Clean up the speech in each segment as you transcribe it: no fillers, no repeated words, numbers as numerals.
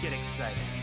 Get excited.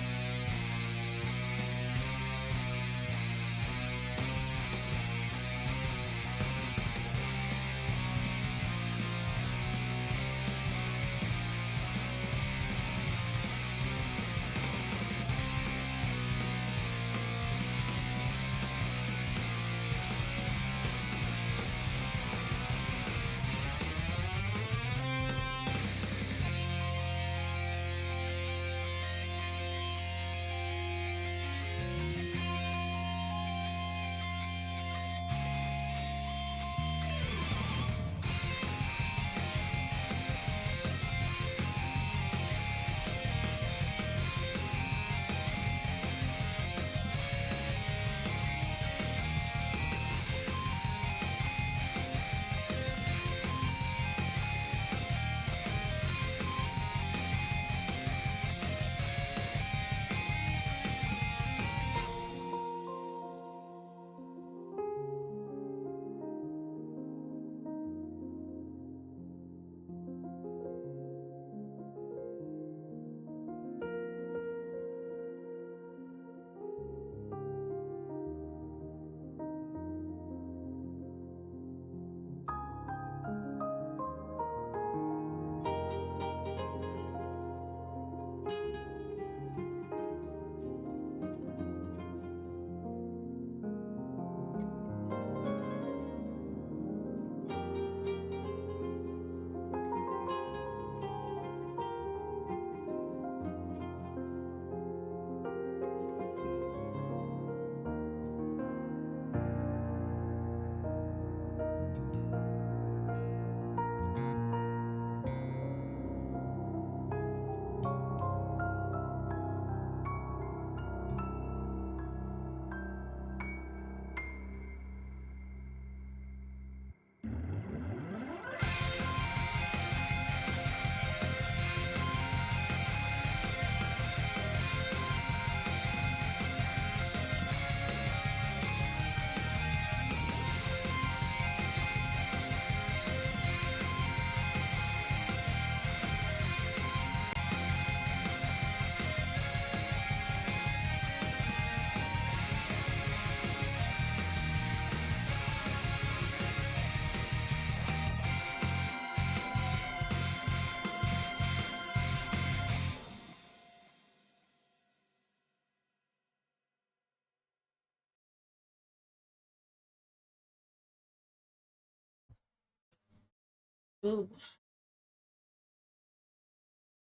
Oh.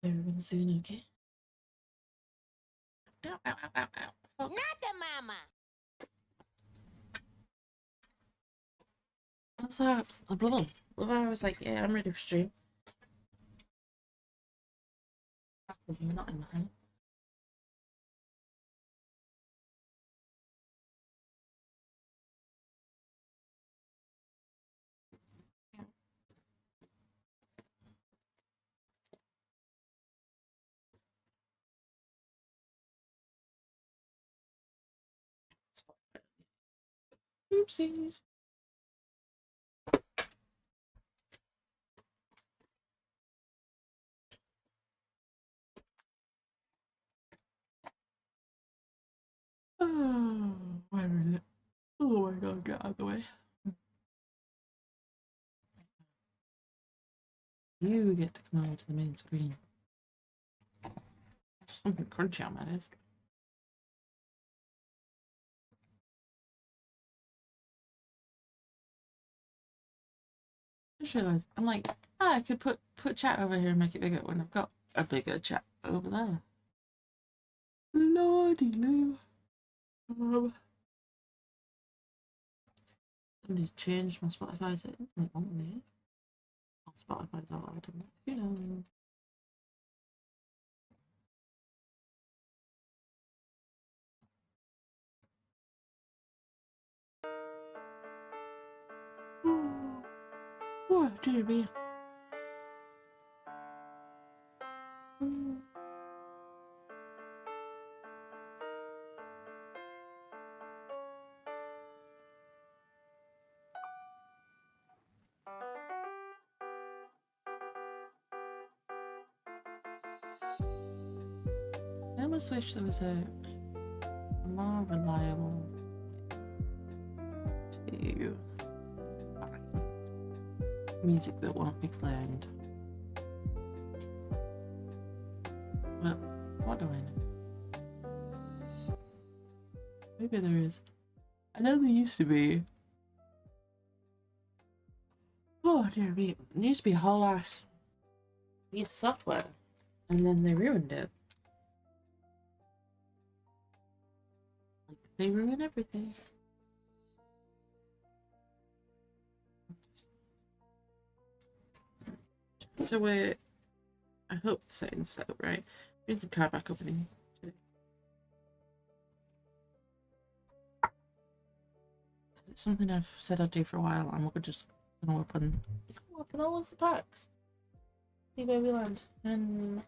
Everyone's doing okay? Ow, ow, ow, ow, ow. Fuck. Not the mama. What's that? A bubble. I was like, yeah, I'm ready for stream. Not in my hand. Oopsies. Oh, where is it? Oh my god, get out of the way. You get to come over to the main screen. There's something crunchy on my desk. I just realised, I'm like, I could put chat over here and make it bigger when I've got a bigger chat over there. Lordy loo. Somebody's changed my Spotify settings and it won't me. Oh, Spotify's all out of it. You know. Oh, dear me. I almost wish there was a more reliable to find music that won't be claimed. But what do I know? Maybe there is. I know there used to be. Oh dear me. There used to be a whole ass piece of software and then they ruined it. Like they ruin everything. So we're, I hope the setting's set up right. Bring some card back opening. It's something I've said I'd do for a while, and we're just gonna open all of the packs. See where we land. And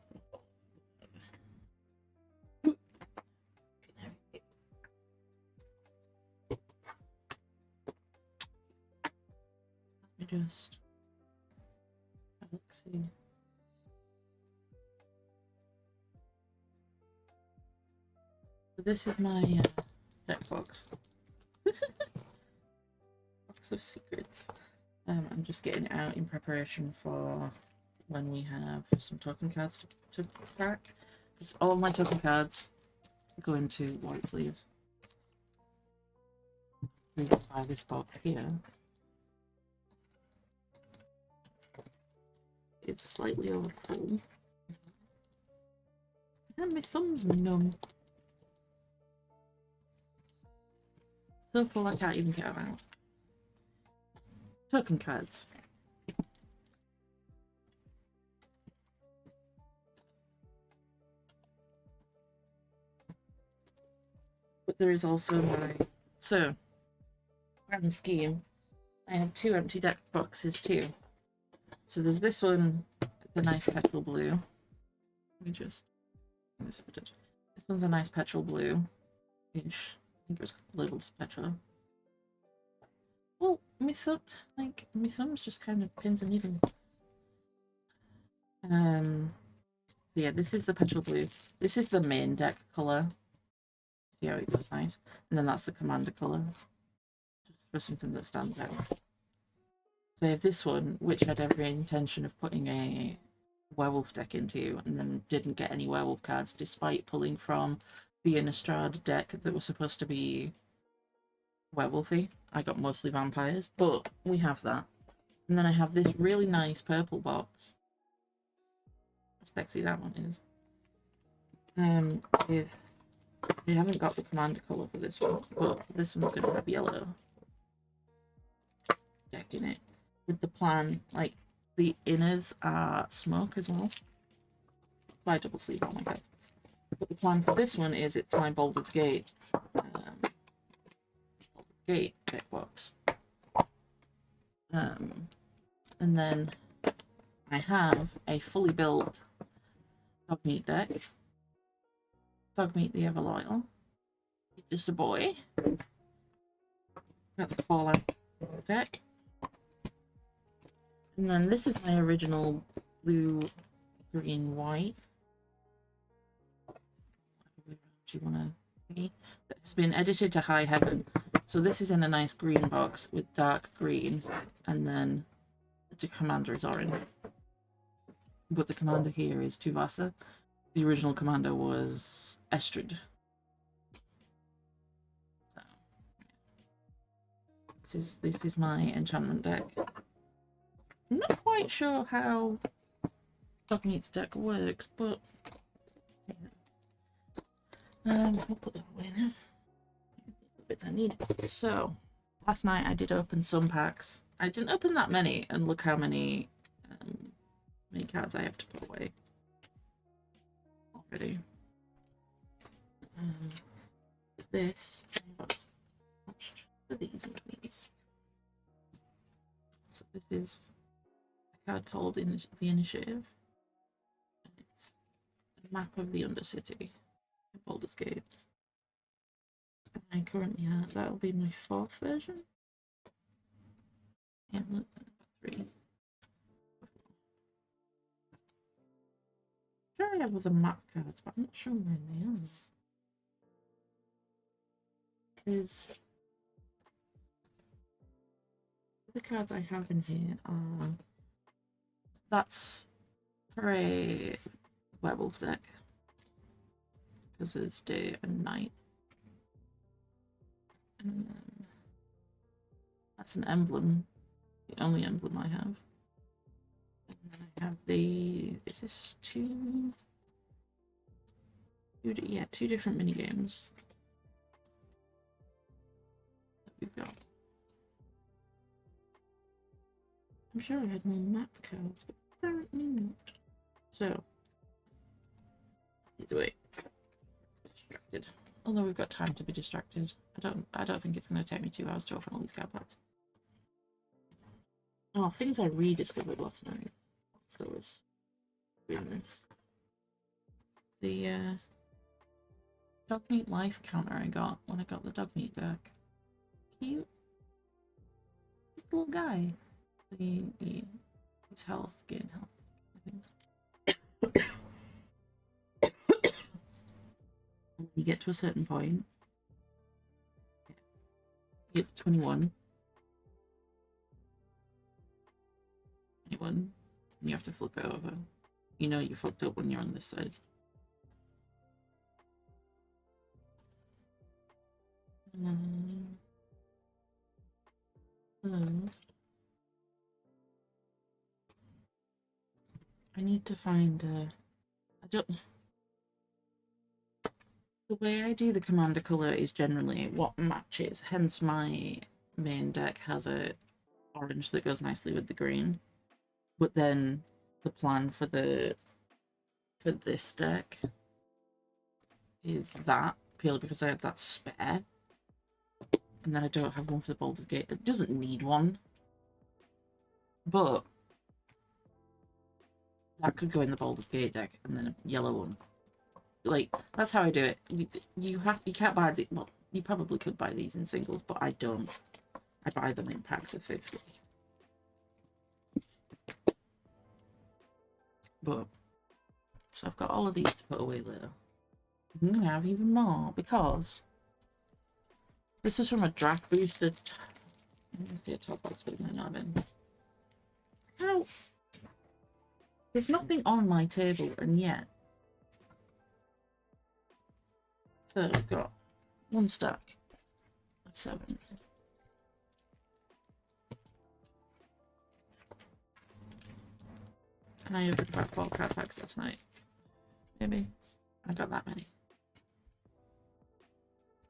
let me just have a look, see. So this is my deck box. Box of secrets. I'm just getting it out in preparation for when we have some token cards to crack. Because all of my token cards go into white sleeves. We can buy this box here. It's slightly overfull. And my thumb's numb. So full I can't even get them out. Token cards. But there is also my... So, grand scheme, I have 2 empty deck boxes too. So there's this one, the nice petrol blue. Let me just... This one's a nice petrol blue-ish. I think it was labelled as petrol. Well, my thumb's just kind of pins and needles. Yeah, this is the petrol blue. This is the main deck colour. See how it goes nice. And then that's the commander colour. Just for something that stands out. So I have this one, which had every intention of putting a werewolf deck into, and then didn't get any werewolf cards, despite pulling from the Innistrad deck that was supposed to be werewolfy. I got mostly vampires, but we have that. And then I have this really nice purple box. How sexy that one is. With we haven't got the commander colour for this one, but this one's gonna have yellow deck in it. With the plan, like the inners are smoke as well. By double sleeve, oh my god. But the plan for this one is it's my Baldur's Gate deck box. And then I have a fully built Dogmeat deck. Dogmeat the Everloyal. He's just a boy. That's the Fallout deck. And then this is my original blue, green, white. Do you want to see? It's been edited to high heaven. So this is in a nice green box with dark green, and then the commander is orange. But the commander here is Tuvasa. The original commander was Estrid. So this is my enchantment deck. I'm not quite sure how Dogmeat's deck works, but we'll put that away now. The bits I need. So last night I did open some packs. I didn't open that many, and look how many cards I have to put away already. This attached to these and these. So this is a card called the Initiative, and it's a map of the Undercity in Baldur's Gate. I currently have, that'll be my 4th version. And look, 3. Sure, I have other map cards, but I'm not sure where they are. Because the cards I have in here are, that's for a werewolf deck, because there's day and night. And then that's an emblem, the only emblem I have. And then I have the, is this two different mini games that we've got. I'm sure I had more map cards, but apparently not. So either way, distracted. Although we've got time to be distracted. I don't think it's going to take me 2 hours to open all these card packs. Oh, things I rediscovered last night. Whilst I was doing this. The Dogmeat life counter I got when I got the Dogmeat deck. Cute. This little guy. His health, gain health, I think. When you get to a certain point, you get to 21, and you have to flip it over. You know you fucked up when you're on this side. I need to find the way I do the commander colour is generally what matches, hence my main deck has a orange that goes nicely with the green. But then the plan for this deck is that, purely because I have that spare. And then I don't have one for the Baldur's Gate. It doesn't need one. But that could go in the Baldur's Gate deck, and then a yellow one. Like, that's how I do it. You can't buy the, well, you probably could buy these in singles, but I don't. I buy them in packs of 50. But so I've got all of these to put away later. I'm gonna have even more because this is from a draft boosted. Let me see a top box, but it might not have been. How? There's nothing on my table, and yet. So I've got 1 stack of 7. And I opened about 4 card packs last night. Maybe. I got that many.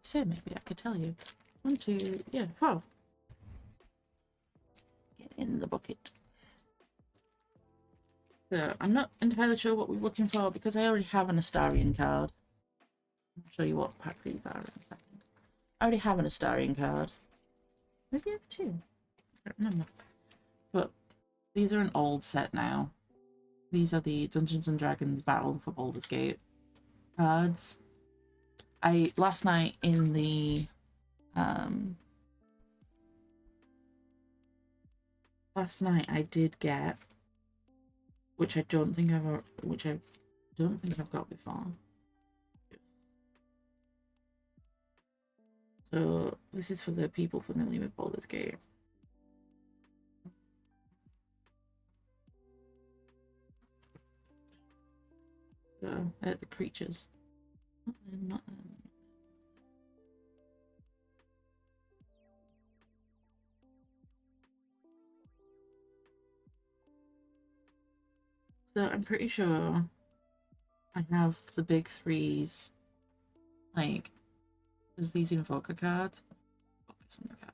So maybe I could tell you. 1, 2, yeah, 4. Get in the bucket. So I'm not entirely sure what we're looking for because I already have an Astarion card. I'll show you what pack these are in a second. I already have an Astarion card. Maybe I have 2. I don't remember. But these are an old set now. These are the Dungeons and Dragons Battle for Baldur's Gate cards. Last night in the last night I did get, which I don't think I've got before. So this is for the people familiar with Baldur's Gate. So the creatures. Not them, not them. So I'm pretty sure I have the big 3s. Like, there's these Invoker cards. Focus on the card.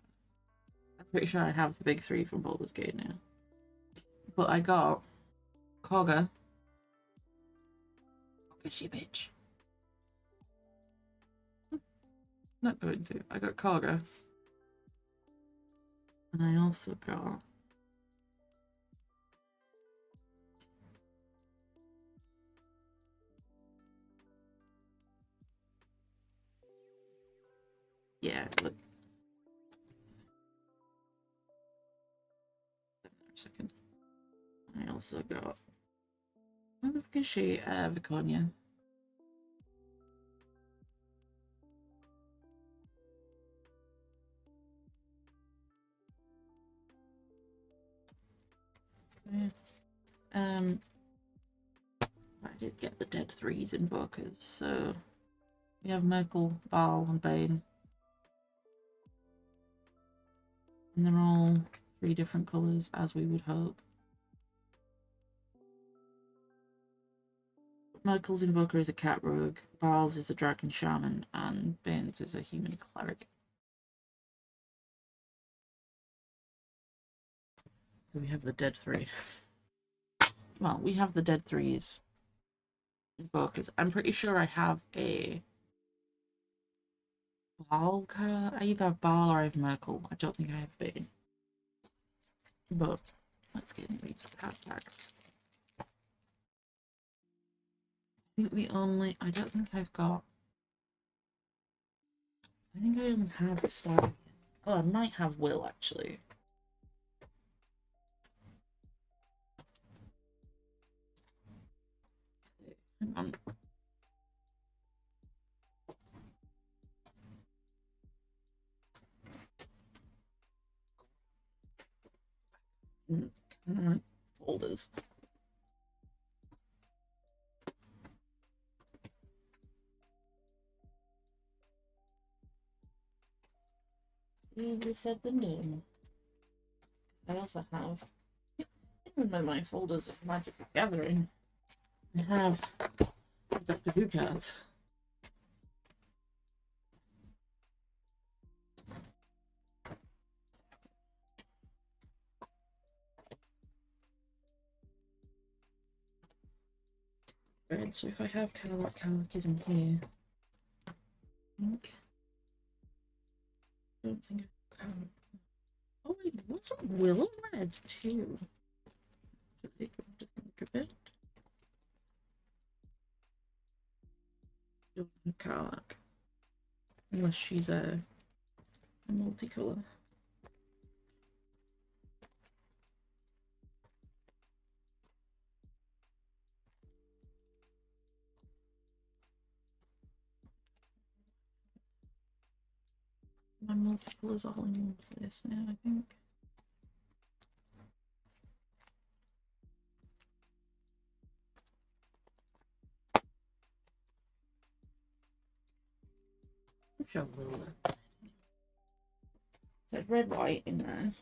I'm pretty sure I have the big 3 from Baldur's Gate now. But I got Cogga. Cogga's you bitch. Not going to. I got Cogga. And I also got look. A second. I also got where the fuck is she? Viconia. Yeah. I did get the dead 3s invokers, so we have Merkel, Baal, and Bane. And they're all 3 different colours, as we would hope. Merkel's invoker is a cat rogue, Baal's is a dragon shaman, and Bane's is a human cleric. So we have the dead 3. Well, we have the dead 3s invokers. I'm pretty sure I have a Baal card. I either have Baal or I have Merkel. I don't think I have Bane. But let's get into these card packs. I think I don't think I've got. I think I even have a star. Oh, I might have Will actually. Hang on. Folders. Easier said than done. I also have, in my folders of Magic the Gathering, I have Doctor Who cards. Right, so if I have Kalak is in here. I don't think I have. Oh wait, wasn't Will red too? To think of it. Don't have Kalak. Unless she's a multicolour. My multicolours all in this now, I think. I'm sure Will. So it's red, white in there.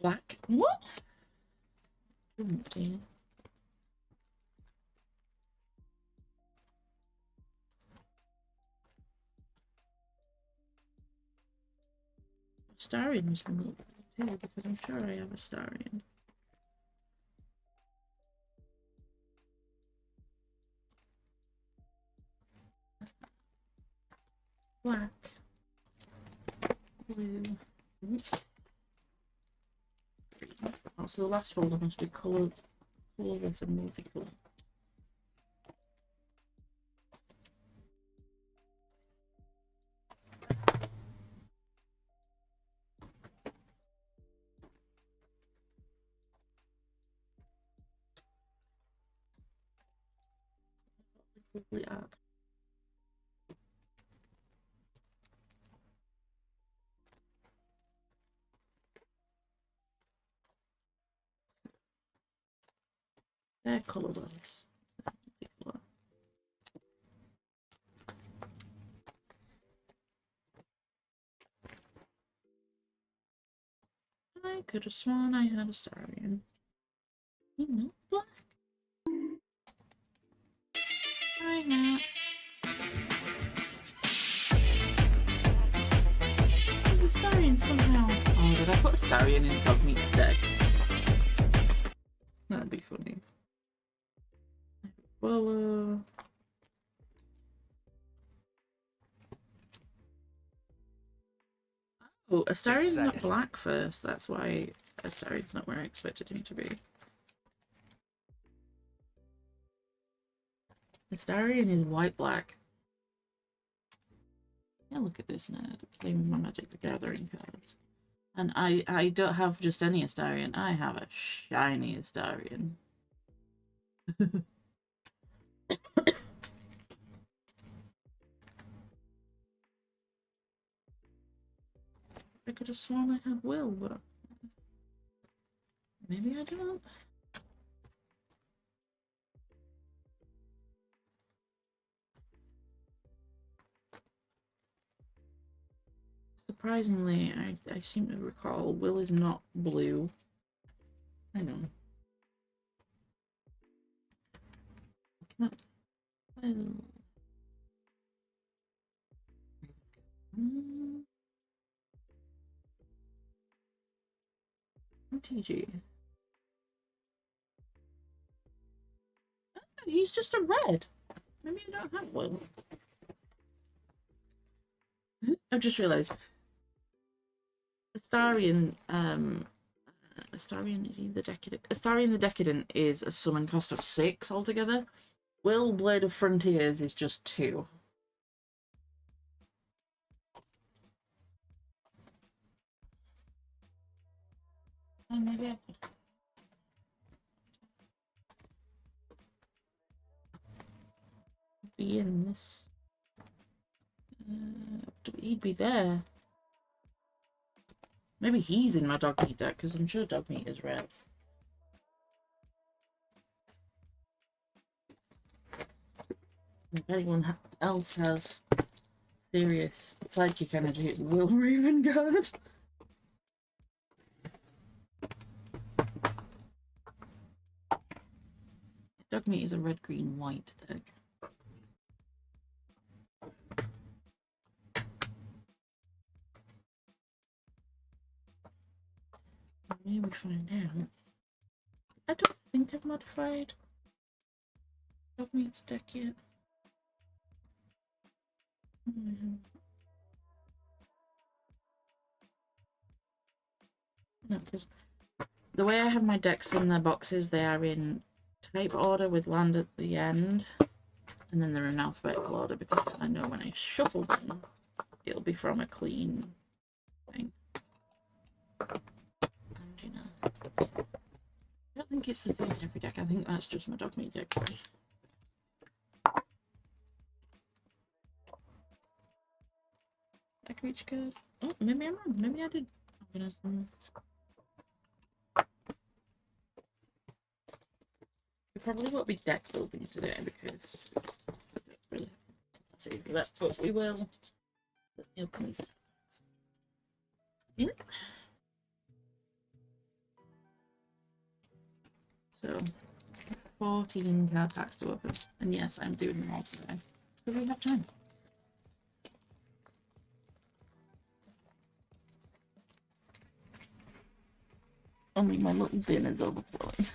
Black. What? Oh dear. Starion must be moved too, because I'm sure I have a Starion. Black. Blue. Oops. Green. Oh, so the last folder must be colourless and multicolour. Probably arc. They're colourless. Multicolour. I could have sworn I had a Starion. You know, black. Hi, Matt. There's a Starion somehow. Oh, did I put a Starion in Dog Meat's deck? That'd be funny. Well, oh, Astarion's not black first. That's why Astarion's not where I expected him to be. Astarion is white-black. Yeah, look at this nerd playing with my Magic the Gathering cards. And I don't have just any Astarion. I have a shiny Astarion. I could have sworn I had Will, but maybe I don't. Surprisingly, I seem to recall Will is not blue. Hang on. Will. MtG. Oh, he's just a red. Maybe I don't have Will. I've just realised. Astarion, Astarion is he the Decadent? Astarion the Decadent is a summon cost of 6 altogether. Will Blade of Frontiers is just 2. Oh, maybe I could be in this. He'd be there. Maybe he's in my dog meat deck, because I'm sure dog meat is red. If anyone else has serious psychic energy, it will Raven Guard. Dog meat is a red, green, white deck. Maybe find out. I don't think I've modified dog meat's deck yet. No, because the way I have my decks in their boxes, they are in type order with land at the end, and then they're in alphabetical order because I know when I shuffle them, it'll be from a clean thing. And you know, I don't think it's the same in every deck. I think that's just my dog meat deck. Like reach card. Oh, maybe I'm wrong. Maybe I did. It probably won't be deck building today because I don't really see for that, but we will. Let me open these cards. So 14 card packs to open. And yes, I'm doing them all today. Because we have time. Only my little bin is overflowing.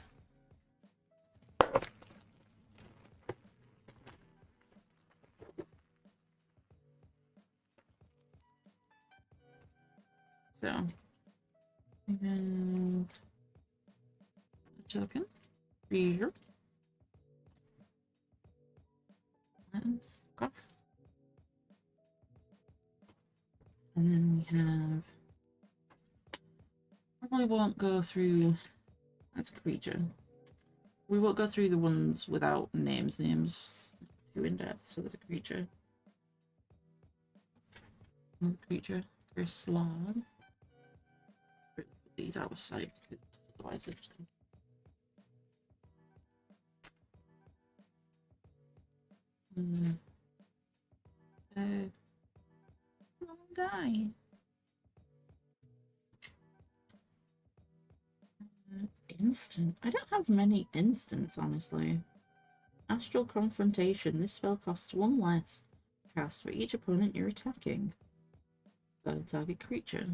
So, and a token, freezer, and off. And then we have, probably won't go through, that's a creature. We won't go through the ones without names too in depth, so there's a creature. Another creature, there's slab. These out of sight, because otherwise they're just gonna... long guy. Instant. I don't have many instants, honestly. Astral Confrontation. This spell costs 1 less. Cast for each opponent you're attacking. So target creature.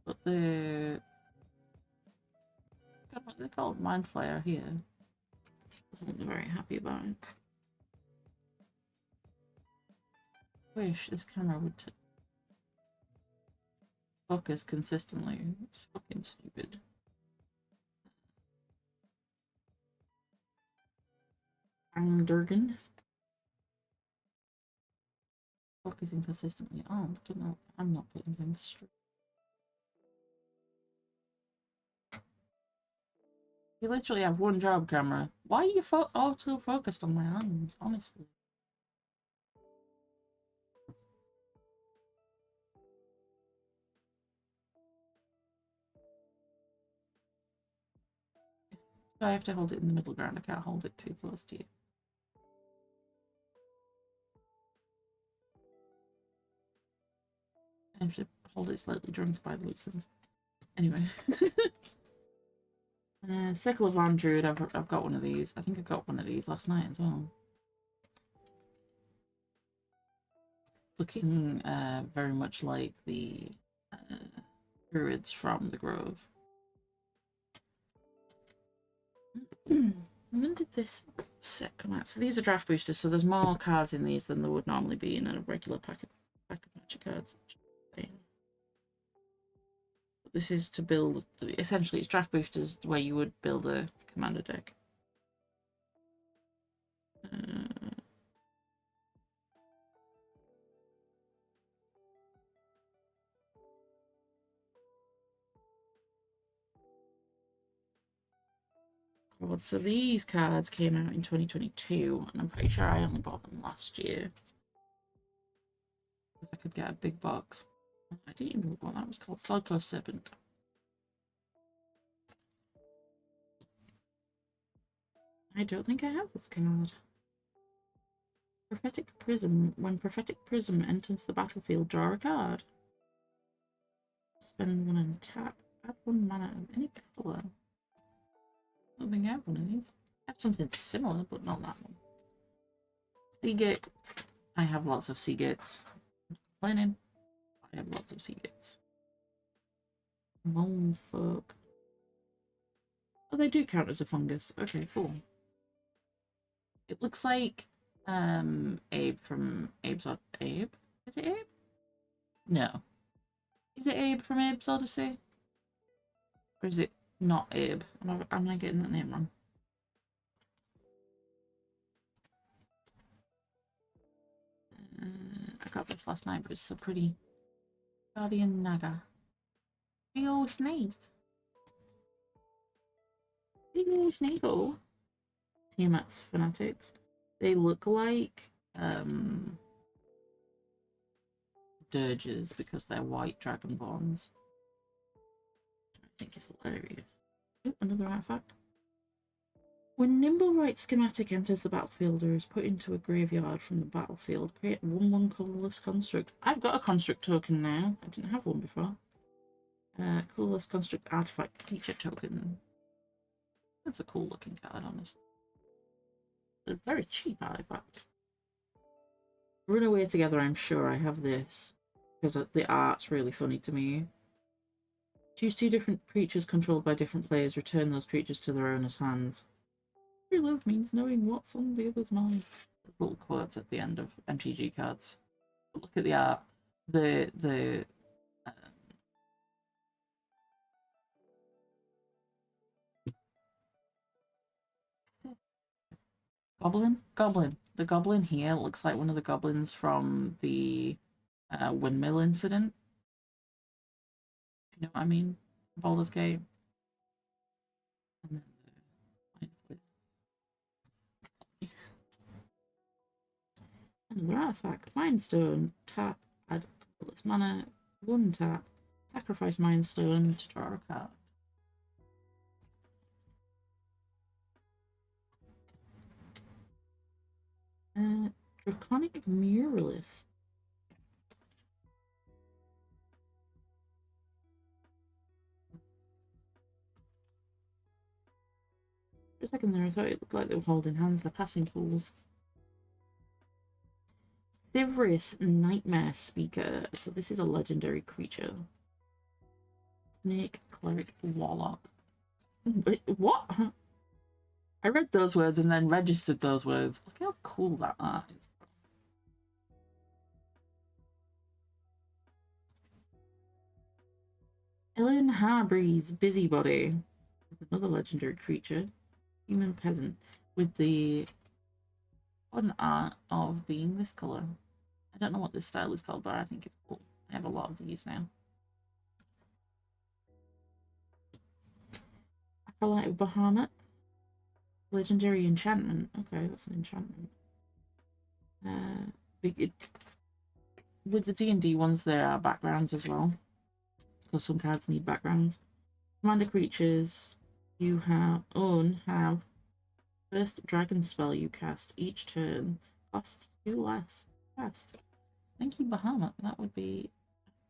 But the... God, what they call Mind Flayer here. Wasn't very happy about it. Wish this camera would focus consistently. It's fucking stupid. Durgan. Focusing consistently. Oh, I don't know. I'm not putting things straight. You literally have one job, camera. Why are you auto-focused on my hands, honestly? So I have to hold it in the middle ground. I can't hold it too close to you. I have to hold it slightly drunk by the looks of things. Anyway. Sickle of Land Druid, I've got one of these. I think I got one of these last night as well. Looking very much like the druids from the Grove. When did this set come out? So these are draft boosters, so there's more cards in these than there would normally be in a regular pack of magic cards. This is to build, essentially it's draft boosters where you would build a commander deck. So these cards came out in 2022, and I'm pretty sure I only bought them last year. Because I could get a big box. I didn't even know what that was called. Slodco Serpent. I don't think I have this card. Prophetic Prism. When Prophetic Prism enters the battlefield, draw a card. Spend 1 and tap. Add 1 mana of any colour. I don't think I have one of these. I have something similar, but not that one. Seagate. I have lots of Seagates. Complaining. I have lots of Seagates. Molefolk. Oh, they do count as a fungus. Okay, cool. It looks like Abe from Abe's Odyssey. Abe? Is it Abe? No. Is it Abe from Abe's Odyssey? Or is it not Abe? Am I getting that name wrong? I got this last night, but it's so pretty. Guardian Naga. Big old snake. Big old snake. Tiamat's Fanatics. They look like dirges because they're white dragonborns. I think it's hilarious. Oh, another artifact. When Nimblewright Schematic enters the battlefield or is put into a graveyard from the battlefield, create 1/1 colourless construct. I've got a construct token now. I didn't have one before. Colourless construct artifact creature token. That's a cool looking card, honestly. They're very cheap artifact. Run away together, I'm sure I have this. Because the art's really funny to me. Choose 2 different creatures controlled by different players. Return those creatures to their owner's hands. True love means knowing what's on the other's mind. There's little quotes at the end of MTG cards. But look at the art. The Goblin. The goblin here looks like one of the goblins from the windmill incident. You know what I mean? Baldur's Gate. And then another artifact. Mind Stone. Tap. Add colorless mana. 1 tap. Sacrifice Mind Stone to draw a card. Draconic Muralist. For a second there, I thought it looked like they were holding hands. They're passing pools. Thivris Nightmare Speaker. So this is a legendary creature. Snake, Cleric, Warlock. Wait, what? I read those words and then registered those words. Look how cool that art is. Ellen Harbreeze Busybody is another legendary creature. Human Peasant with the fun art of being this colour. I don't know what this style is called, but I think it's cool. I have a lot of these now. Acolyte of Bahamut. Legendary enchantment. Okay, that's an enchantment. With the D&D ones, there are backgrounds as well, because some cards need backgrounds. Commander creatures you have first dragon spell you cast each turn costs 2 less. Cast. Thank you, Bahamut. That would be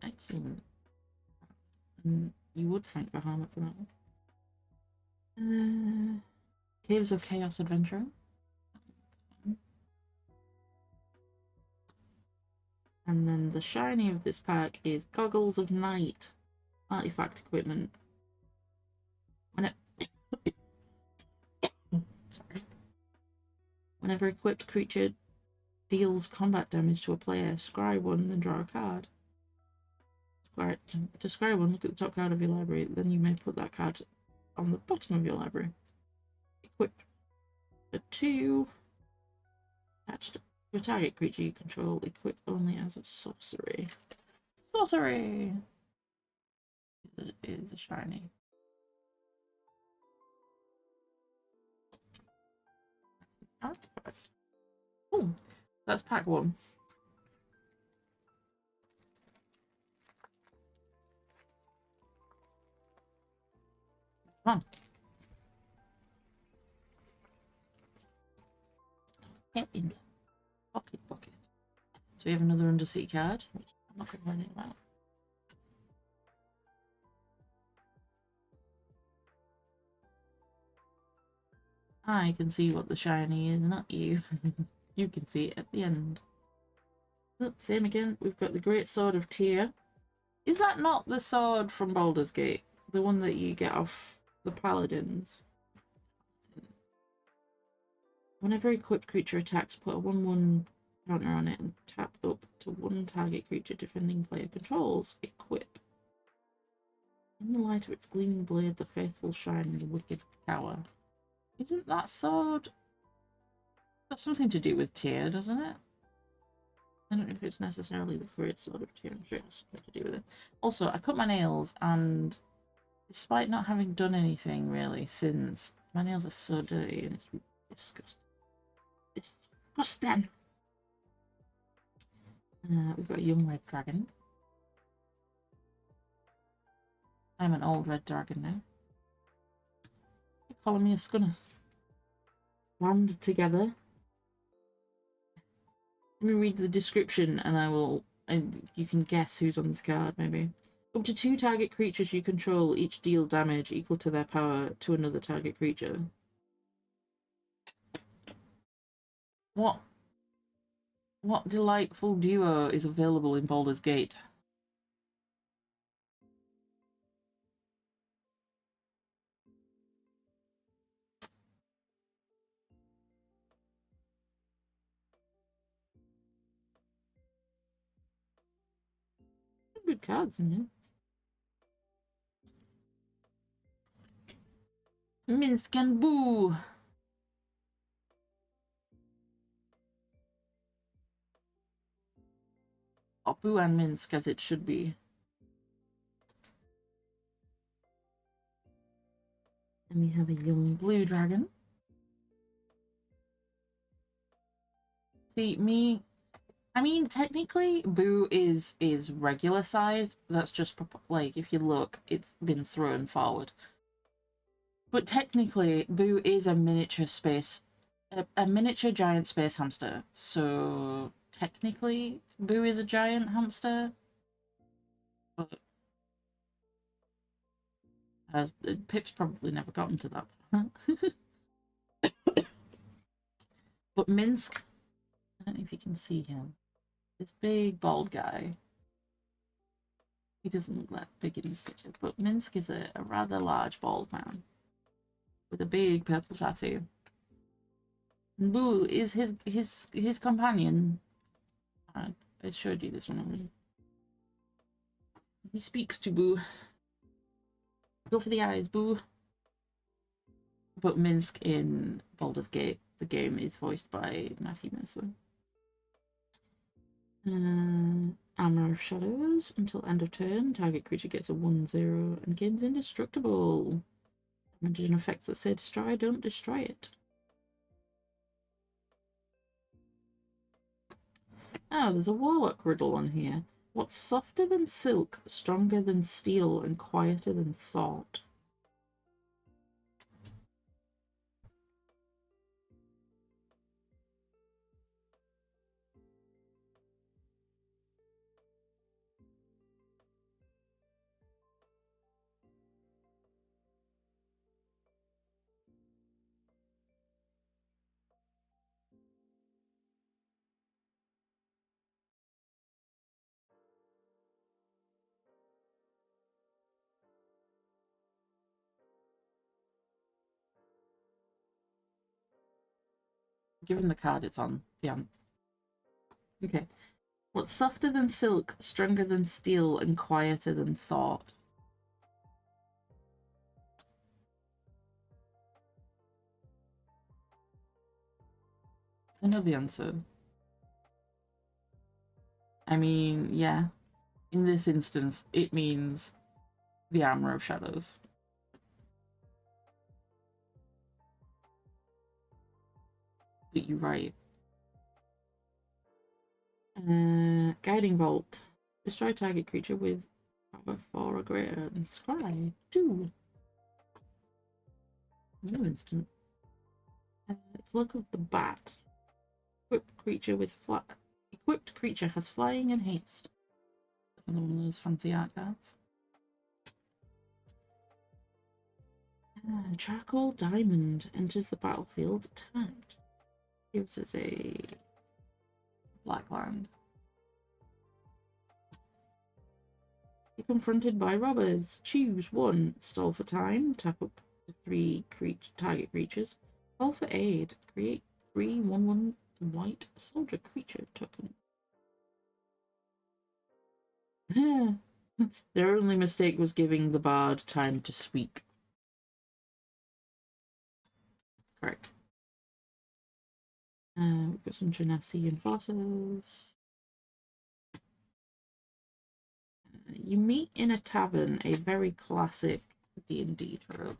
excellent. And you would thank Bahamut for that one. Caves of Chaos Adventure. And then the shiny of this pack is Goggles of Night. Artifact equipment. Whenever equipped creature deals combat damage to a player, scry 1, then draw a card. To scry 1, look at the top card of your library, then you may put that card on the bottom of your library. Equip a 2. Attached to a target creature you control, equip only as a sorcery. Sorcery! It is a shiny. Artifact. Oh, that's pack 1. Come on. Get in the pocket. So we have another Undersea card, which I'm not going to learn anything about. I can see what the shiny is, not you. You can see it at the end. Oh, same again. We've got the Great Sword of Tyr. Is that not the sword from Baldur's Gate? The one that you get off the paladins? Whenever equipped creature attacks, put a 1/1 counter on it and tap up to 1 target creature defending player controls. Equip. In the light of its gleaming blade, the faithful shine in the wicked cower. Isn't that sword? That's something to do with Tyr, doesn't it? I don't know if it's necessarily the Great Sword of Tyr. I'm sure it's something to do with it. Also, I cut my nails, and despite not having done anything really since, my nails are so dirty and it's disgusting. Disgusting! We've got a young red dragon. I'm an old red dragon now. You're calling me a scunner. Band together. Let me read the description and you can guess who's on this card, maybe. Up to 2 target creatures you control each deal damage equal to their power to another target creature. What delightful duo is available in Baldur's Gate? Good cards in here. Minsk and Boo! Or Boo and Minsk, as it should be. Then we have a young blue dragon. See, I mean, technically, Boo is regular sized. That's just, like, if you look, it's been thrown forward. But technically, Boo is a miniature giant space hamster. So, technically, Boo is a giant hamster. But Pip's probably never gotten to that point. But Minsk, I don't know if you can see him. This big bald guy. He doesn't look that big in this picture, but Minsk is a rather large bald man with a big purple tattoo. And Boo is his companion. I showed you this one already. He speaks to Boo. Go for the eyes, Boo. But Minsk in Baldur's Gate, the game, is voiced by Matthew Mercer. Armor of Shadows. Until end of turn, target creature gets a 1/0 and gains indestructible. Imagine effects that say destroy, don't destroy it. Oh, there's a warlock riddle on here. What's softer than silk, stronger than steel, and quieter than thought? Given the card it's on. Yeah. Okay. What's softer than silk, stronger than steel, and quieter than thought? I know the answer. I mean, yeah. In this instance, it means the Armor of Shadows. But you're right. Guiding Bolt. Destroy target creature with power 4 or greater and scry 2. No instant. Look of the Bat. Equipped creature has flying and haste. Another one of those fancy art cards. Charcoal Diamond enters the battlefield tapped. Gives us a black land. You're confronted by robbers. Choose one. Stall for time. Tap up to 3 target creatures. Call for aid. Create 3 1/1 white soldier creature token. Their only mistake was giving the bard time to speak. Correct. We've got some Genasi enforcers. You meet in a tavern, a very classic D&D trope.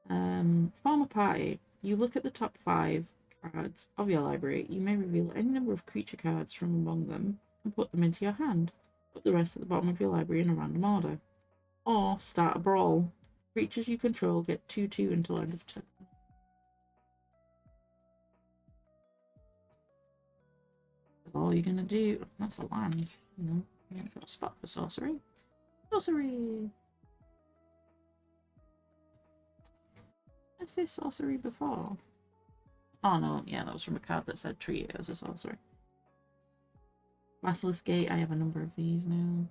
Form a party. You look at the top 5 cards of your library. You may reveal any number of creature cards from among them and put them into your hand. Put the rest at the bottom of your library in a random order. Or start a brawl. Creatures you control get 2/2 until end of turn. That's all you're gonna do. That's a land. No, you ain't got a spot for sorcery. Sorcery! I say sorcery before. Oh no, yeah, that was from a card that said treat it as a sorcery. Basilisk Gate, I have a number of these now.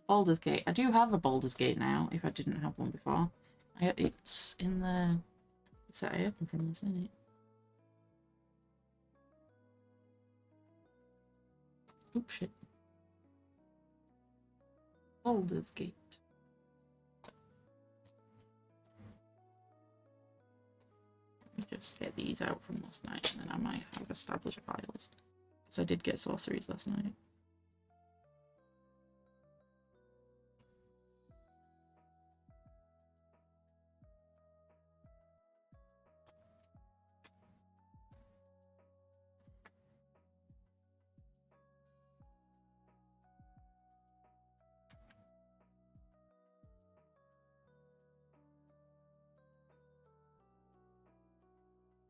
Baldur's Gate. I do have a Baldur's Gate now, if I didn't have one before. It's in the set I opened from last night. Oops, shit. Baldur's Gate. Let me just get these out from last night, and then I might have established piles. Because I did get sorceries last night.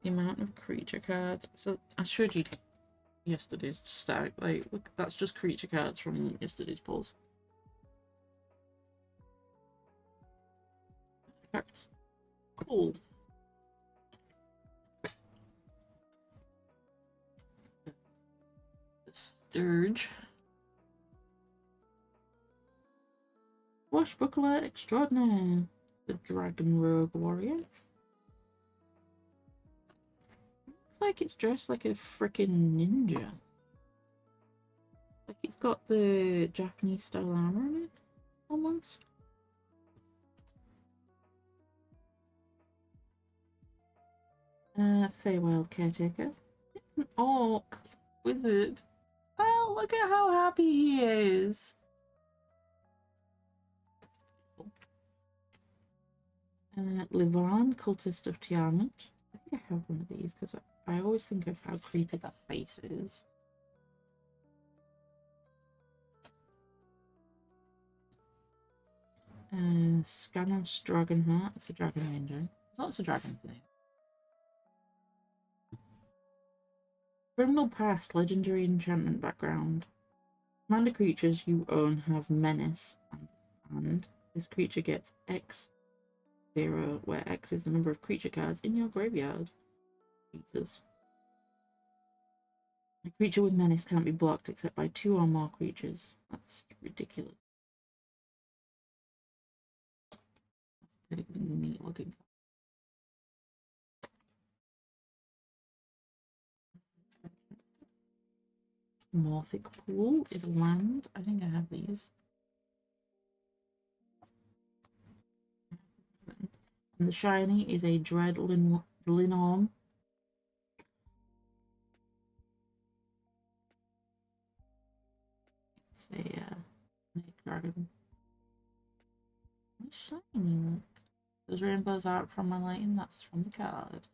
The amount of creature cards. So I showed you yesterday's stack. Like, look, that's just creature cards from yesterday's pulls. Cards. Cool. The Sturge. Swashbuckler Extraordinaire. The Dragon Rogue Warrior. Looks like it's dressed like a freaking ninja. Like it's got the Japanese style armor on it, almost. Feywild Caretaker. It's an orc wizard. Oh, look at how happy he is. Livan, Cultist of Tiamat. I think I have one of these because I always think of how creepy that face is. Scanos Dragonheart. It's a dragon ranger. There's lots of dragons there. Criminal Past, legendary enchantment background. Commander creatures you own have menace, and this creature gets X0, where X is the number of creature cards in your graveyard. Jesus. A creature with menace can't be blocked except by 2 or more creatures. That's ridiculous. That's a pretty neat looking card. Morphic Pool is land. I think I have these. And the shiny is a Dread Linhorn. It's a snake dragon. It's shiny, look. Those rainbows out from my lighting, that's from the card.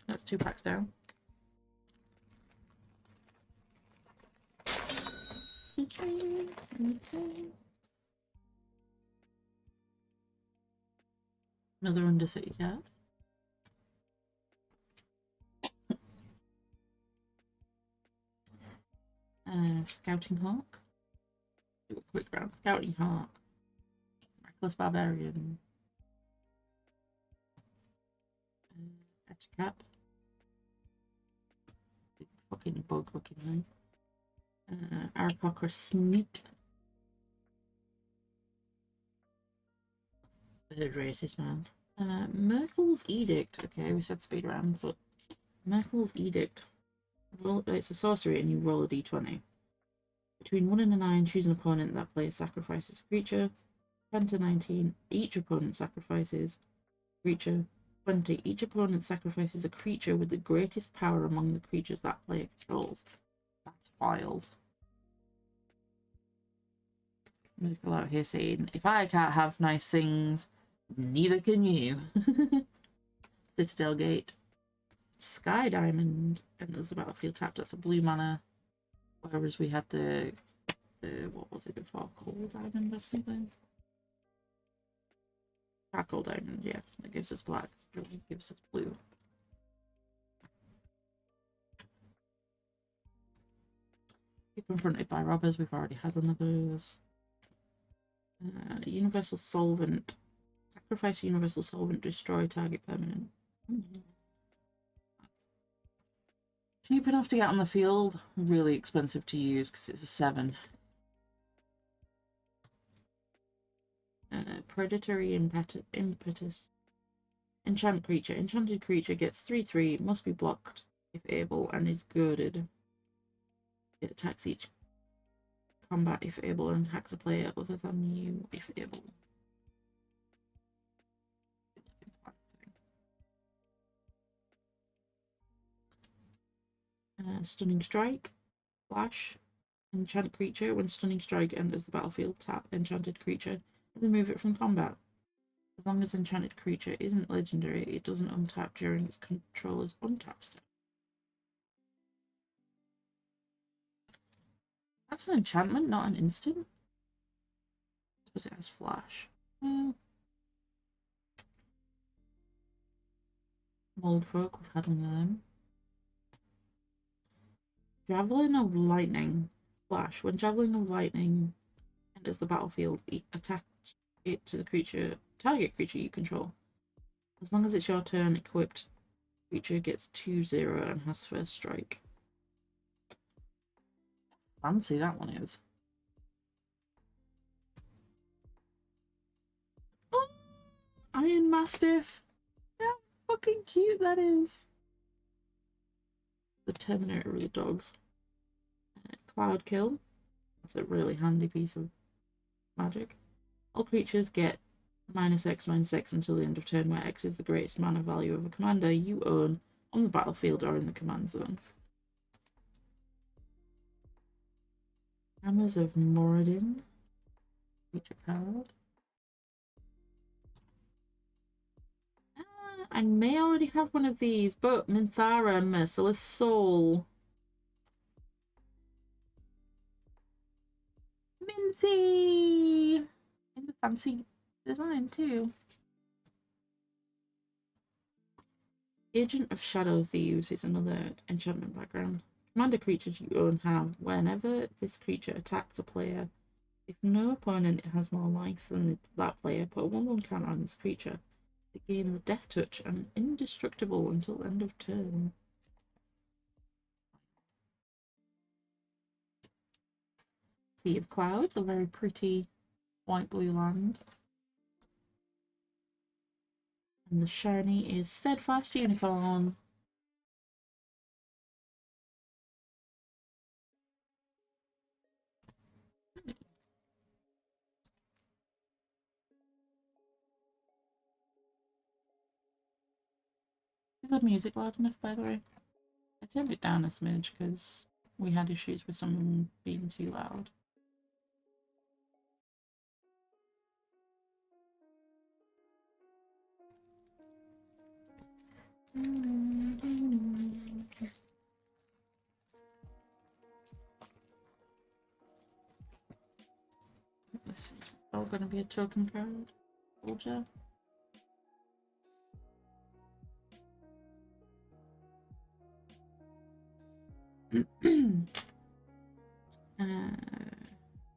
That's 2 packs down. Another Undercity card. Scouting Hawk. Do a quick round. Scouting Hawk. Reckless Barbarian. Etchicap. Big fucking bug looking thing. Aarakocra Sneak. Third racist man. Merkel's Edict. Okay, we said speed round, but Merkel's Edict. Roll, it's a sorcery and you roll a d20. Between 1 and a 9, choose an opponent that player sacrifices a creature. 10 to 19, each opponent sacrifices a creature. 20, each opponent sacrifices a creature with the greatest power among the creatures that player controls. That's wild. Merkel out here saying, if I can't have nice things, neither can you. Citadel Gate. Sky Diamond. And there's the battlefield tap. That's a blue mana. Whereas we had the what was it before? Coal Diamond or something? Charcoal Diamond, yeah. That gives us black. It gives us blue. You're confronted by robbers. We've already had one of those. Universal Solvent. Sacrifice Universal Solvent, destroy target permanent. Cheap enough to get on the field, really expensive to use because it's a 7. Predatory Impetus. Enchant creature. Enchanted creature gets 3/3, must be blocked if able, and is girded. It attacks each combat if able and attacks a player other than you if able. Stunning Strike. Flash. Enchant creature. When Stunning Strike enters the battlefield, tap enchanted creature and remove it from combat. As long as enchanted creature isn't legendary, it doesn't untap during its controller's untap step. That's an enchantment, not an instant. I suppose it has flash. Moldfolk, we've had one of them. Javelin of Lightning. Flash. When Javelin of Lightning enters the battlefield, attack it to the target creature you control. As long as it's your turn, equipped creature gets 2/0 and has first strike. Fancy that one is. Oh, Iron Mastiff. How fucking cute that is. The Terminator of the dogs. Cloud Kill. That's a really handy piece of magic. All creatures get -X/-X until the end of turn, where X is the greatest mana value of a commander you own on the battlefield or in the command zone. Hammers of Moradin. Creature card. I may already have one of these, but Minthara, Merciless Soul. Minty! And the fancy design too. Agent of Shadow Thieves is another enchantment background. Commander creatures you own have, whenever this creature attacks a player, if no opponent has more life than that player, put a 1/1 counter on this creature. It gains Death Touch and indestructible until end of turn. Sea of Clouds, a very pretty white-blue land. And the shiny is Steadfast Unicorn. Is the music loud enough, by the way? I turned it down a smidge because we had issues with someone being too loud. This is all going to be a token card. Soldier.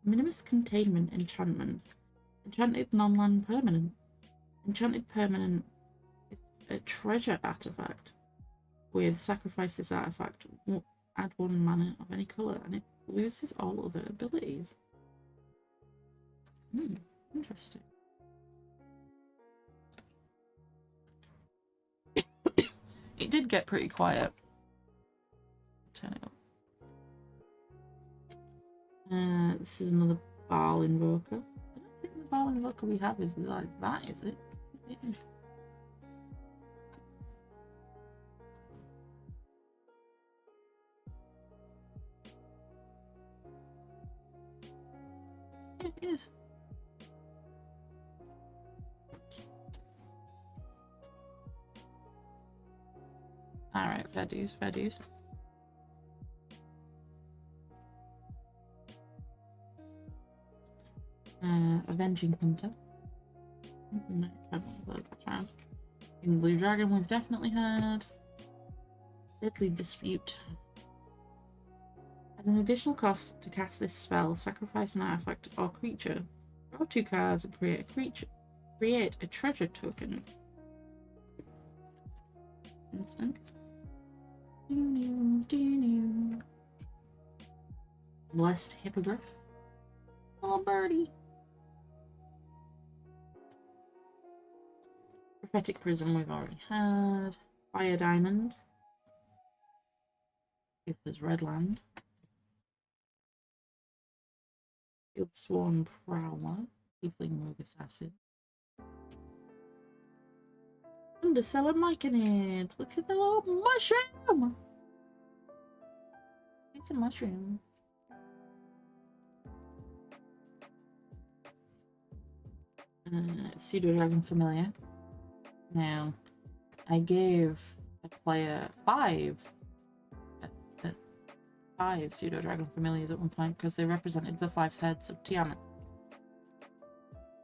Minimus Containment Enchantment. Enchanted non-land permanent. Enchanted permanent is a treasure artifact. With sacrifice this artifact, add 1 mana of any colour, and it loses all other abilities. Interesting. It did get pretty quiet. Turn it up. This is another Baal Invoker. I don't think the Baal Invoker we have is like that, is it? Yeah. It is. Alright, fair dues, fair dues. Avenging Hunter. No, background. In Blue Dragon we've definitely had. Deadly Dispute. As an additional cost to cast this spell, sacrifice an artifact or creature. Draw 2 cards and create a treasure token. Instant. Blessed Hippogriff. Little birdie. Prophetic Prism we've already had. Fire Diamond. If there's red land. Field Sworn Prowler. Tiefling Rogue Assassin. Underseller Myconid. Look at the little mushroom! It's a mushroom. Pseudo Dragon Familiar. Now, I gave a player 5 Pseudo Dragon Familiars at one point because they represented the 5 heads of Tiamat.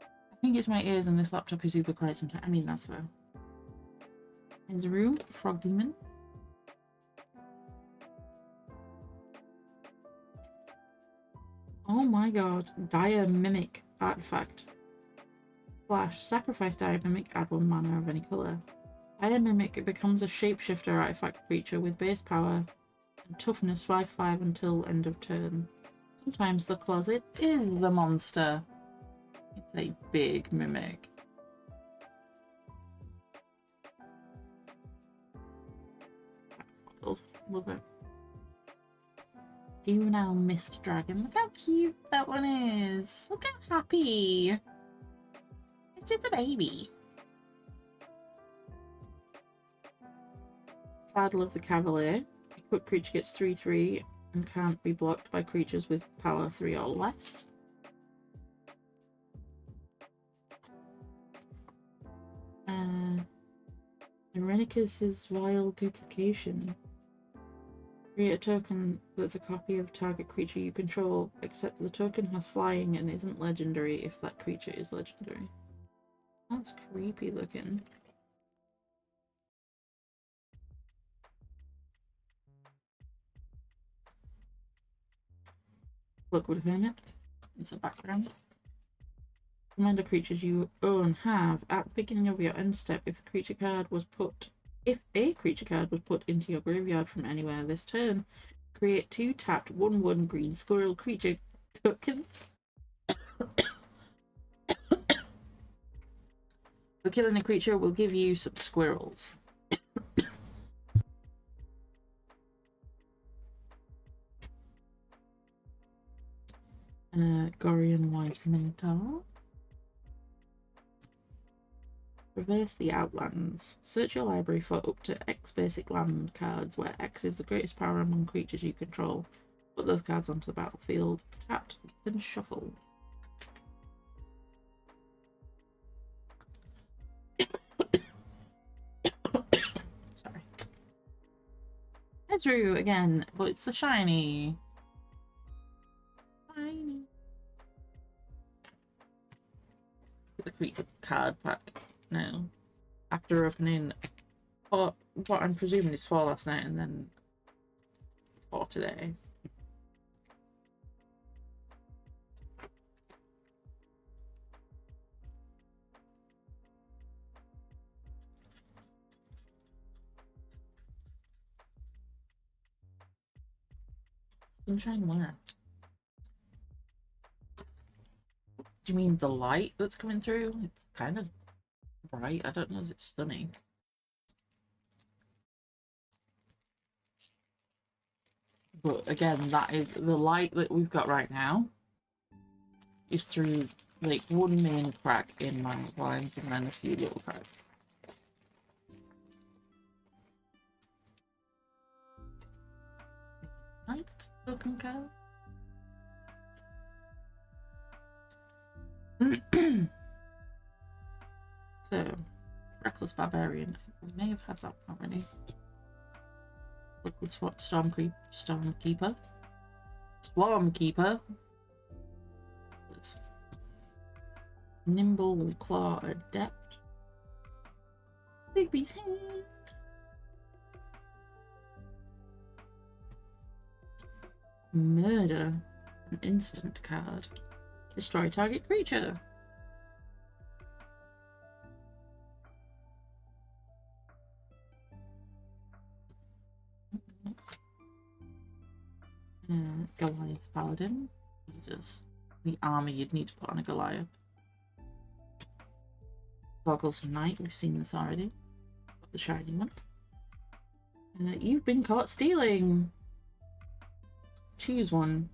I think it's my ears and this laptop is super quiet sometimes. I mean, that's fair. There's a room, Frog Demon. Oh my god, Dire Mimic artifact. Flash, sacrifice Dire Mimic, add 1 mana of any colour. Dire Mimic becomes a shapeshifter artifact creature with base power and toughness 5/5 until end of turn. Sometimes the closet is the monster. It's a big mimic. Love it. Juvenile Mist Dragon. Look how cute that one is. Look how happy. It's just a baby. Saddle of the Cavalier. Equipped creature gets 3/3 and can't be blocked by creatures with power 3 or less. Irenicus' Vile Duplication. Create a token that's a copy of target creature you control, except the token has flying and isn't legendary if that creature is legendary. That's creepy looking. Lookwood Hermit. It's a background. Commander creatures you own have at the beginning of your end step if a creature card was put into your graveyard from anywhere this turn, create 2 tapped 1/1 green squirrel creature tokens. For killing a creature will give you some squirrels. Gorian White Minotaur. Reverse the Outlands. Search your library for up to X basic land cards, where X is the greatest power among creatures you control. Put those cards onto the battlefield, tapped, then shuffle. Sorry. Ezreal again, but it's the shiny. Shiny. The creature card pack. No. After opening what I'm presuming is 4 last night and then 4 today. Sunshine where? Do you mean the light that's coming through? It's kind of bright. I don't know if it's stunning. But again, that is the light that we've got right now is through like 1 main crack in my blinds and then a few little cracks. Light token card. So, Reckless Barbarian. We may have had that one already. Liquid Stormkeeper. Nimble Claw Adept. Bigby's Hand. Murder. An instant card. Destroy target creature. Goliath Paladin. Jesus. The armor you'd need to put on a Goliath. Goggles of Night. We've seen this already. Got the shiny one. You've been caught stealing. Choose one.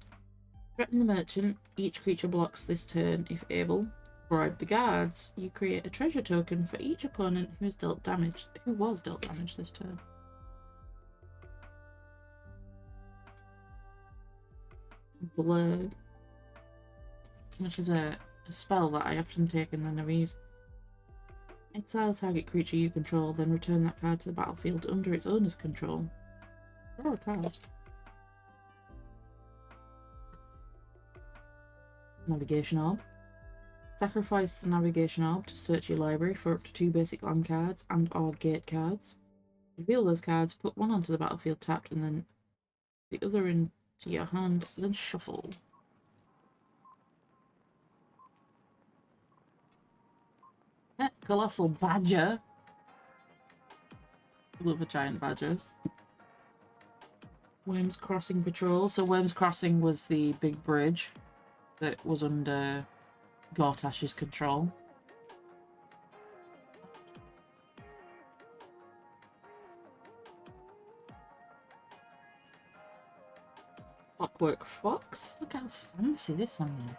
Threaten the merchant. Each creature blocks this turn if able. Bribe the guards. You create a treasure token for each opponent who was dealt damage this turn. Blur, which is a spell that I often take and then never use. Exile target creature you control, then return that card to the battlefield under its owner's control. Draw a card. Navigation Orb. Sacrifice the Navigation Orb to search your library for up to 2 basic land cards and or gate cards. Reveal those cards, put one onto the battlefield tapped, and then the other into your hand, then shuffle. Colossal Badger. Love a giant badger. Worms Crossing Patrol. So Worms Crossing was the big bridge that was under Gortash's control. Clockwork Fox. Look how fancy this one is.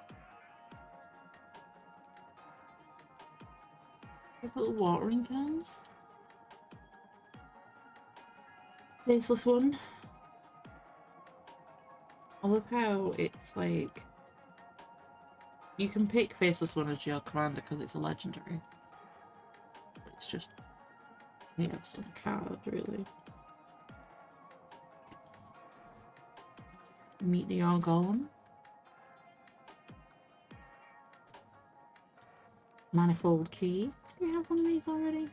These little watering cans. Faceless one. I love how it's like you can pick Faceless one as your commander because it's a legendary. But it's just chaos on a card, really. Meteor Golem. Manifold Key. Do we have one of these already?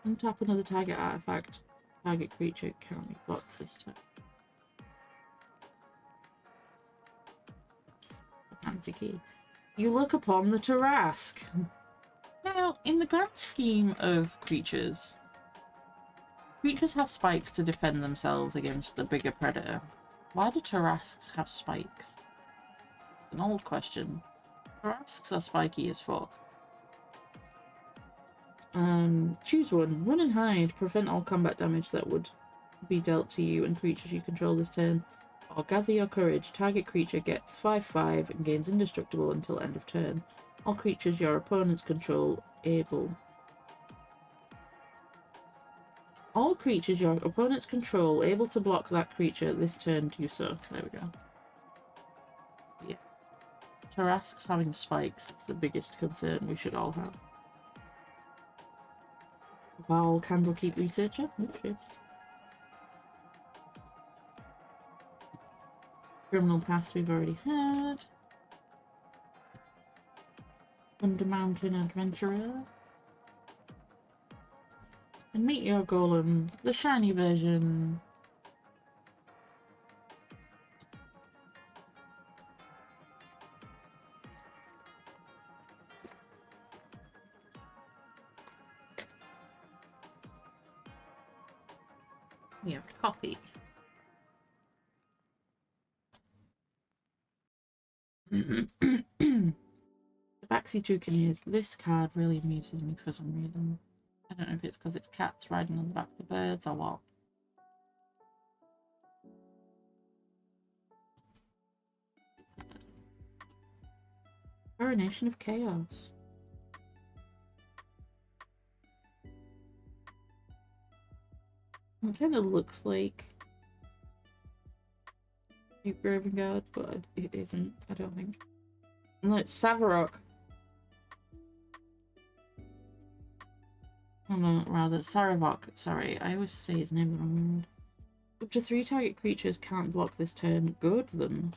Untap another target artifact. Target creature can't be blocked this time. Fancy key. You look upon the Tarask. Now, in the grand scheme of creatures, creatures have spikes to defend themselves against the bigger predator. Why do Tarasks have spikes? An old question. Tarasks are spiky as fuck. Choose one. Run and hide. Prevent all combat damage that would be dealt to you and creatures you control this turn. Or gather your courage. Target creature gets 5/5 and gains indestructible until end of turn. All creatures your opponents control able. All creatures your opponents control able to block that creature this turn do so. There we go. Yeah. Tarasks having spikes is the biggest concern we should all have. Wow, Candlekeep Researcher. Okay. Criminal Past we've already had. Undermountain Adventurer. And Meteor Golem, the shiny version. We have a copy. The Baxi Toucaneers. This card really amuses me for some reason. I don't know if it's because it's cats riding on the back of the birds or what. Coronation of Chaos. It kind of looks like Duke Raven Guard, but it isn't, I don't think. No, it's Savarok. Oh no, rather, Saravok. Sorry, I always say his name wrong. Up to 3 target creatures can't block this turn. Goad them.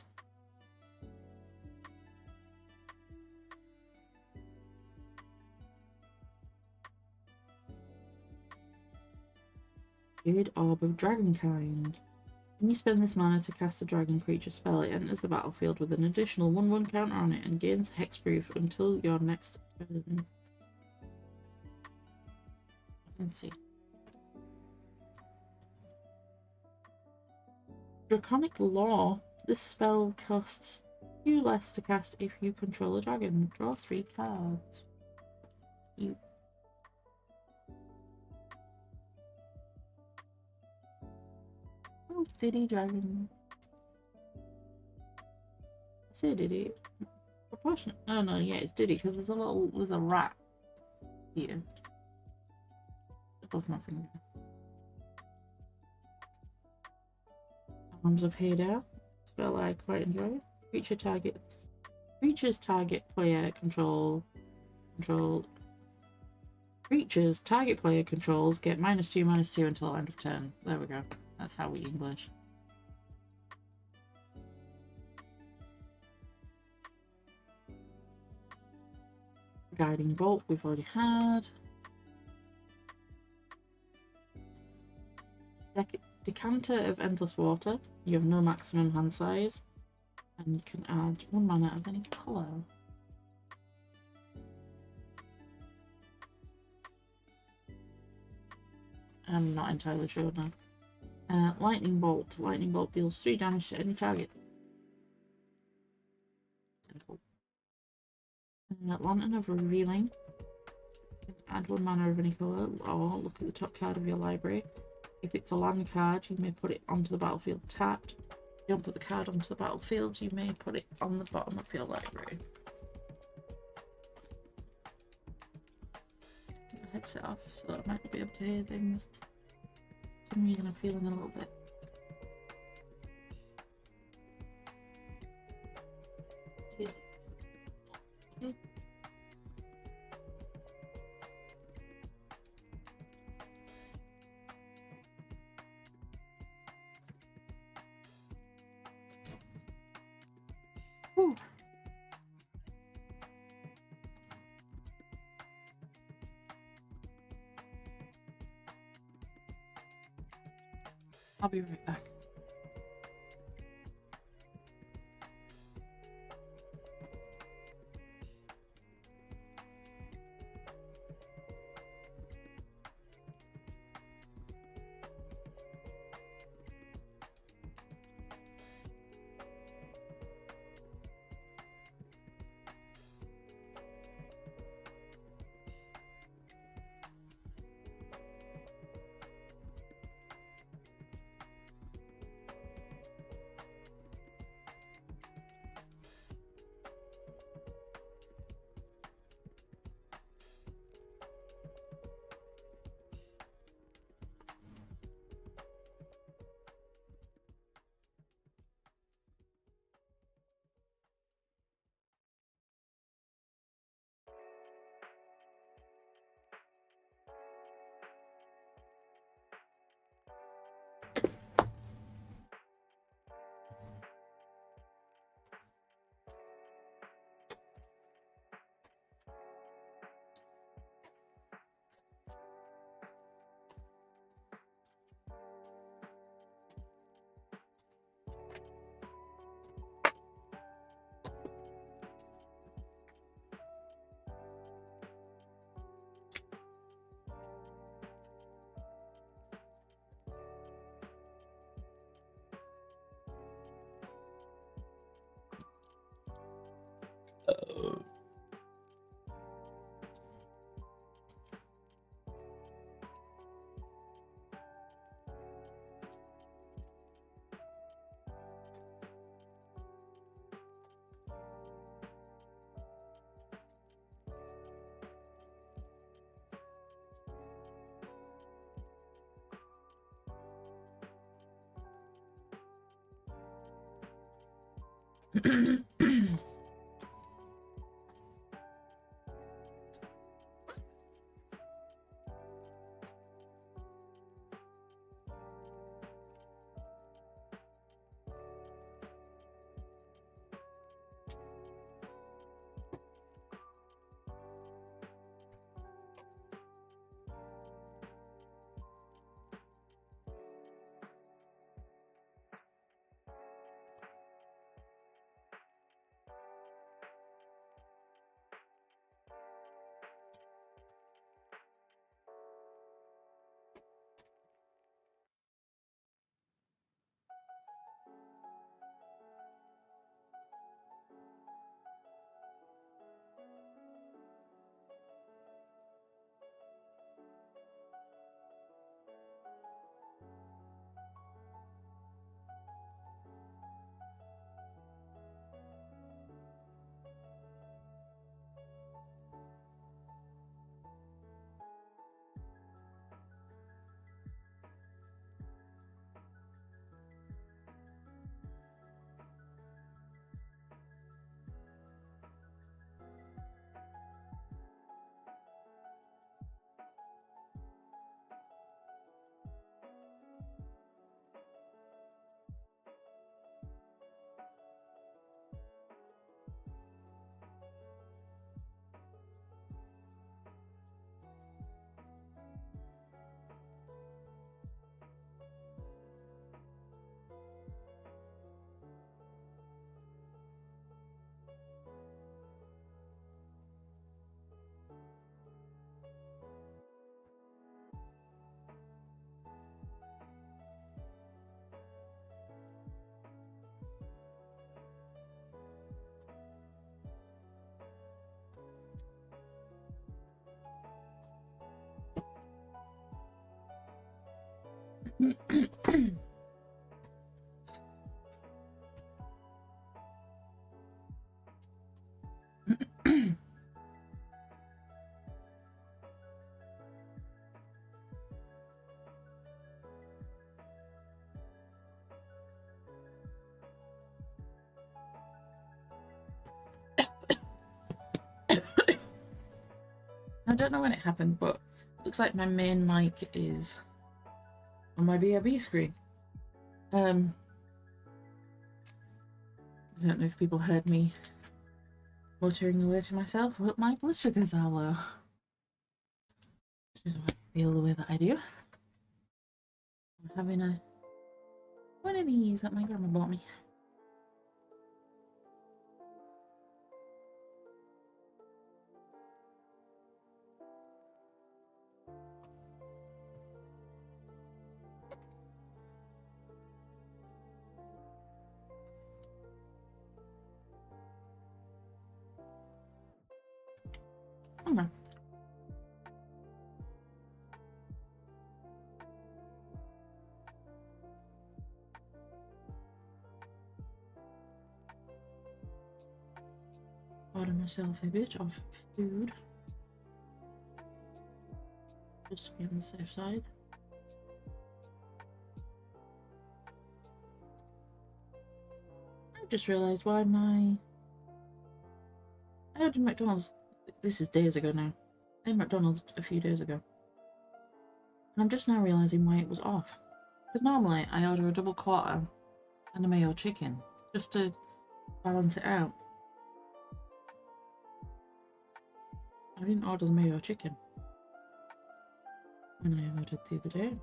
Jade Orb of Dragonkind. When you spend this mana to cast a dragon creature spell, it enters the battlefield with an additional 1/1 counter on it and gains hexproof until your next turn. Let's see. Draconic Law. This spell costs 2 less to cast if you control a dragon. Draw 3 cards. You. Oh, Diddy Dragon. I say Diddy. Proportionate. Oh no, yeah, it's Diddy because there's a rat here above my finger. Arms of Hader. Spell I quite enjoy. Creatures target player control. Creatures target player controls get -2/-2 until end of turn. There we go. That's how we English. Guiding Bolt we've already had. Decanter of Endless Water. You have no maximum hand size. And you can add 1 mana of any colour. I'm not entirely sure now. Lightning Bolt. Lightning Bolt deals 3 damage to any target. Simple. Lantern of Revealing. Add 1 mana of any colour, or look at the top card of your library. If it's a land card, you may put it onto the battlefield tapped. If you don't put the card onto the battlefield, you may put it on the bottom of your library. Get my headset off so I might not be able to hear things. For some reason I'm feeling a little bit. Whew. I'll be right back. I don't know when it happened, but it looks like my main mic is on my BRB screen. I don't know if people heard me muttering away to myself, but my blood sugars are low. Which is why I feel the way that I do. I'm having one of these that my grandma bought me. Okay. Order myself a bit of food. Just to be on the safe side. I just realised why I ordered McDonald's. This is days ago now. I had McDonald's a few days ago. And I'm just now realising why it was off. Because normally I order a double quarter and a mayo chicken. Just to balance it out. I didn't order the mayo chicken when I ordered the other day.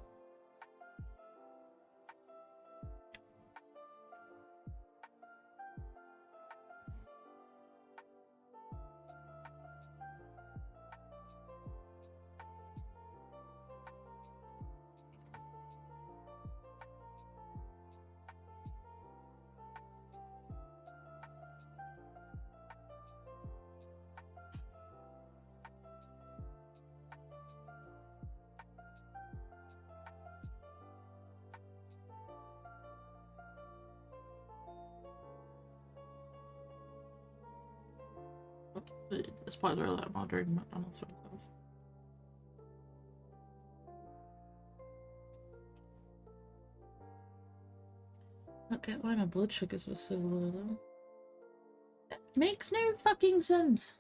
Spoiler alert, I'm ordering McDonald's for myself. I don't get why my blood sugars were so low though. It makes no fucking sense.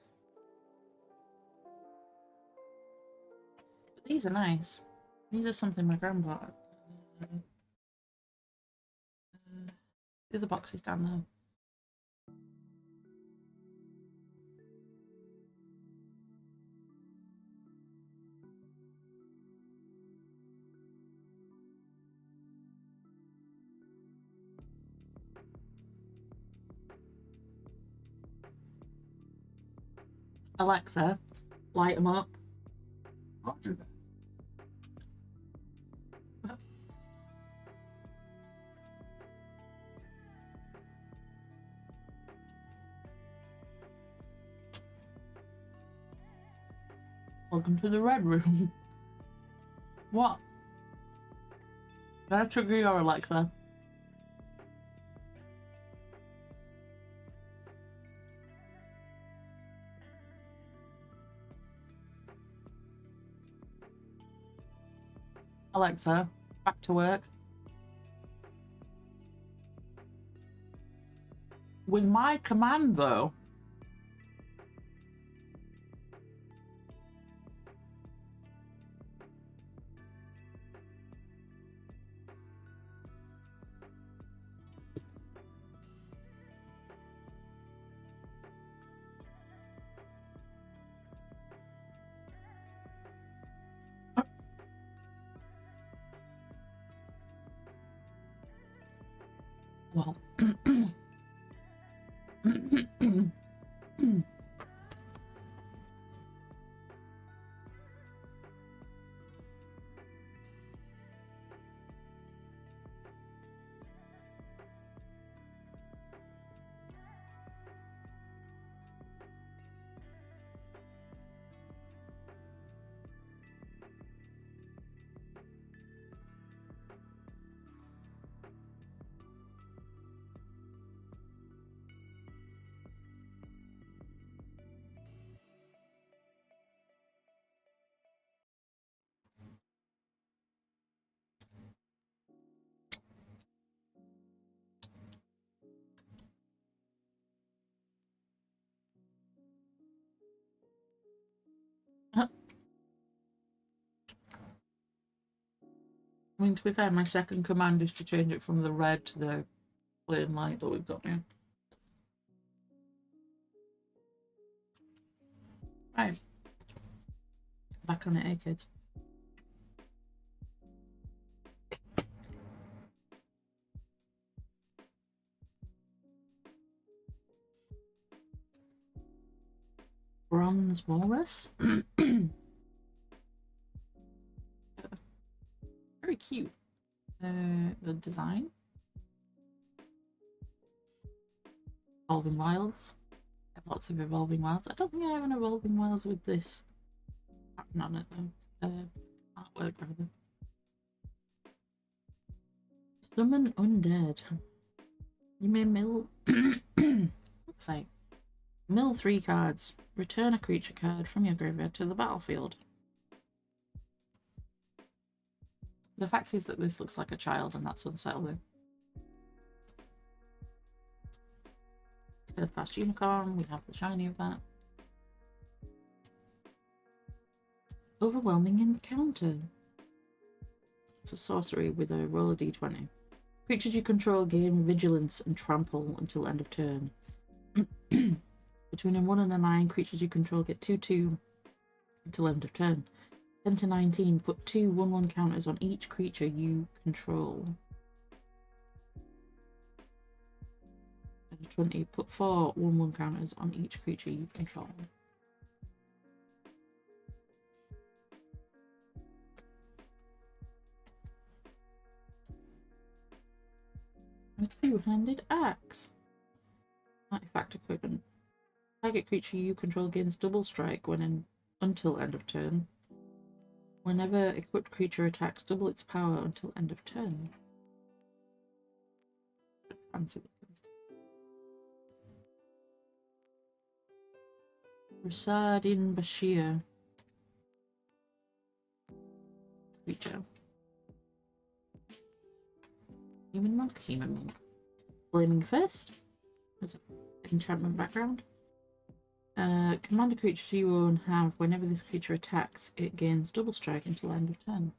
But these are nice. These are something my grandma bought. The other box is down there. Alexa, light them up. Roger that. Welcome to the red room. What? Did I trigger your Alexa? Alexa, back to work. With my command though. Well, I mean, to be fair, my second command is to change it from the red to the plain light that we've got now. Right. Back on it, eh, kids? Bronze walrus. Very cute. The design. Evolving Wilds. I have lots of Evolving Wilds. I don't think I have an Evolving Wilds with this pattern on it though. Artwork rather. Summon Undead. You may mill. Looks like mill 3 cards. Return a creature card from your graveyard to the battlefield. The fact is that this looks like a child, and that's unsettling. Steadfast Unicorn, we have the shiny of that. Overwhelming Encounter. It's a sorcery with a roll a d20. Creatures you control gain Vigilance and Trample until end of turn. Between a 1 and a 9, creatures you control get 2/2 until end of turn. 10 to 19, put 2 1/1 counters on each creature you control. 10 to 20, put 4 1/1 counters on each creature you control. A 2-handed axe. Artifact equipment. Target creature you control gains double strike until end of turn. Whenever equipped creature attacks, double its power until end of turn. Fancy looking. Rasadin Bashir. Creature. Human monk? Human monk. Flaming Fist. There's an enchantment background. Commander creatures you own have, whenever this creature attacks, it gains double strike until end of turn.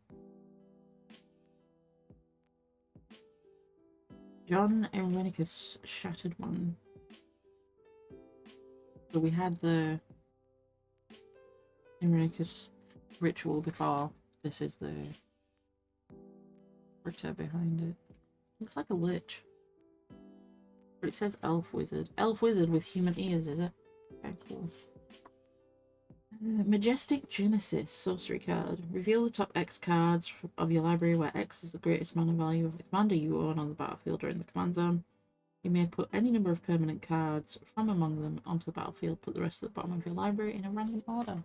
John Erenicus Shattered One. So we had the Erenicus ritual before. This is the critter behind it. Looks like a lich. But it says elf wizard. Elf wizard with human ears, is it? Okay, cool. Majestic Genesis, sorcery card. Reveal the top X cards of your library where X is the greatest mana value of the commander you own on the battlefield during the command zone. You may put any number of permanent cards from among them onto the battlefield. Put the rest at the bottom of your library in a random order.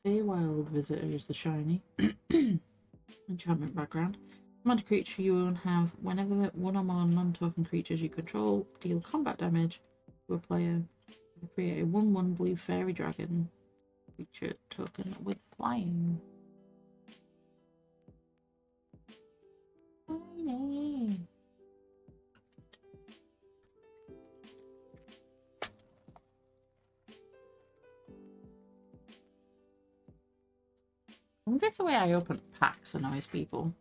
Feywild Visitor is the shiny. Enchantment background. Commander creature you own have, whenever one or more non-token creatures you control deal combat damage to a player, you create a 1/1 blue fairy dragon creature token with flying. Shiny. I wonder if the way I open packs annoys people.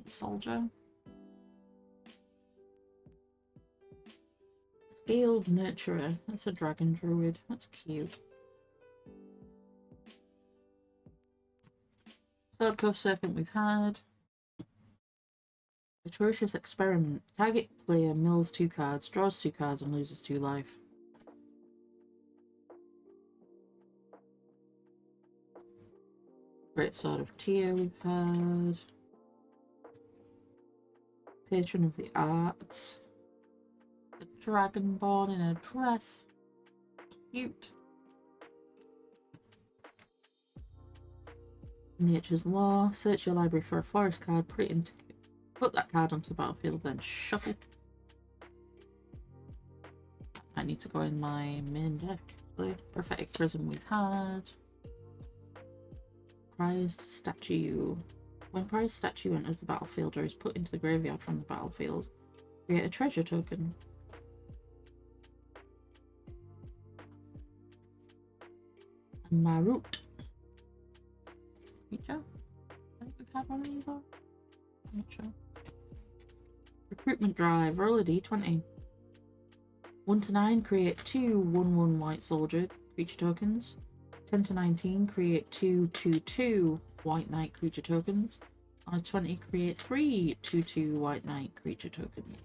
Soldier. Scaled Nurturer. That's a dragon druid. That's cute. Swordcove Serpent we've had. Atrocious Experiment. Target player mills 2 cards, draws 2 cards, and loses 2 life. Great Sword of Tyr we've had. Patron of the Arts. The Dragonborn in a dress. Cute. Nature's Law. Search your library for a forest card, put that card onto the battlefield, then shuffle. I need to go in my main deck. Prophetic Prism we've had. Prized Statue. When prized statue enters the battlefield or is put into the graveyard from the battlefield, create a treasure token. Marut. Creature? I think we've had one of these already. I'm not sure. Recruitment drive. Roll a d20. 1 to 9, create 2 1/1 white soldier creature tokens. 10 to 19, create 2 2/2 white knight creature tokens. On a 20, create 3 2/2 white knight creature tokens.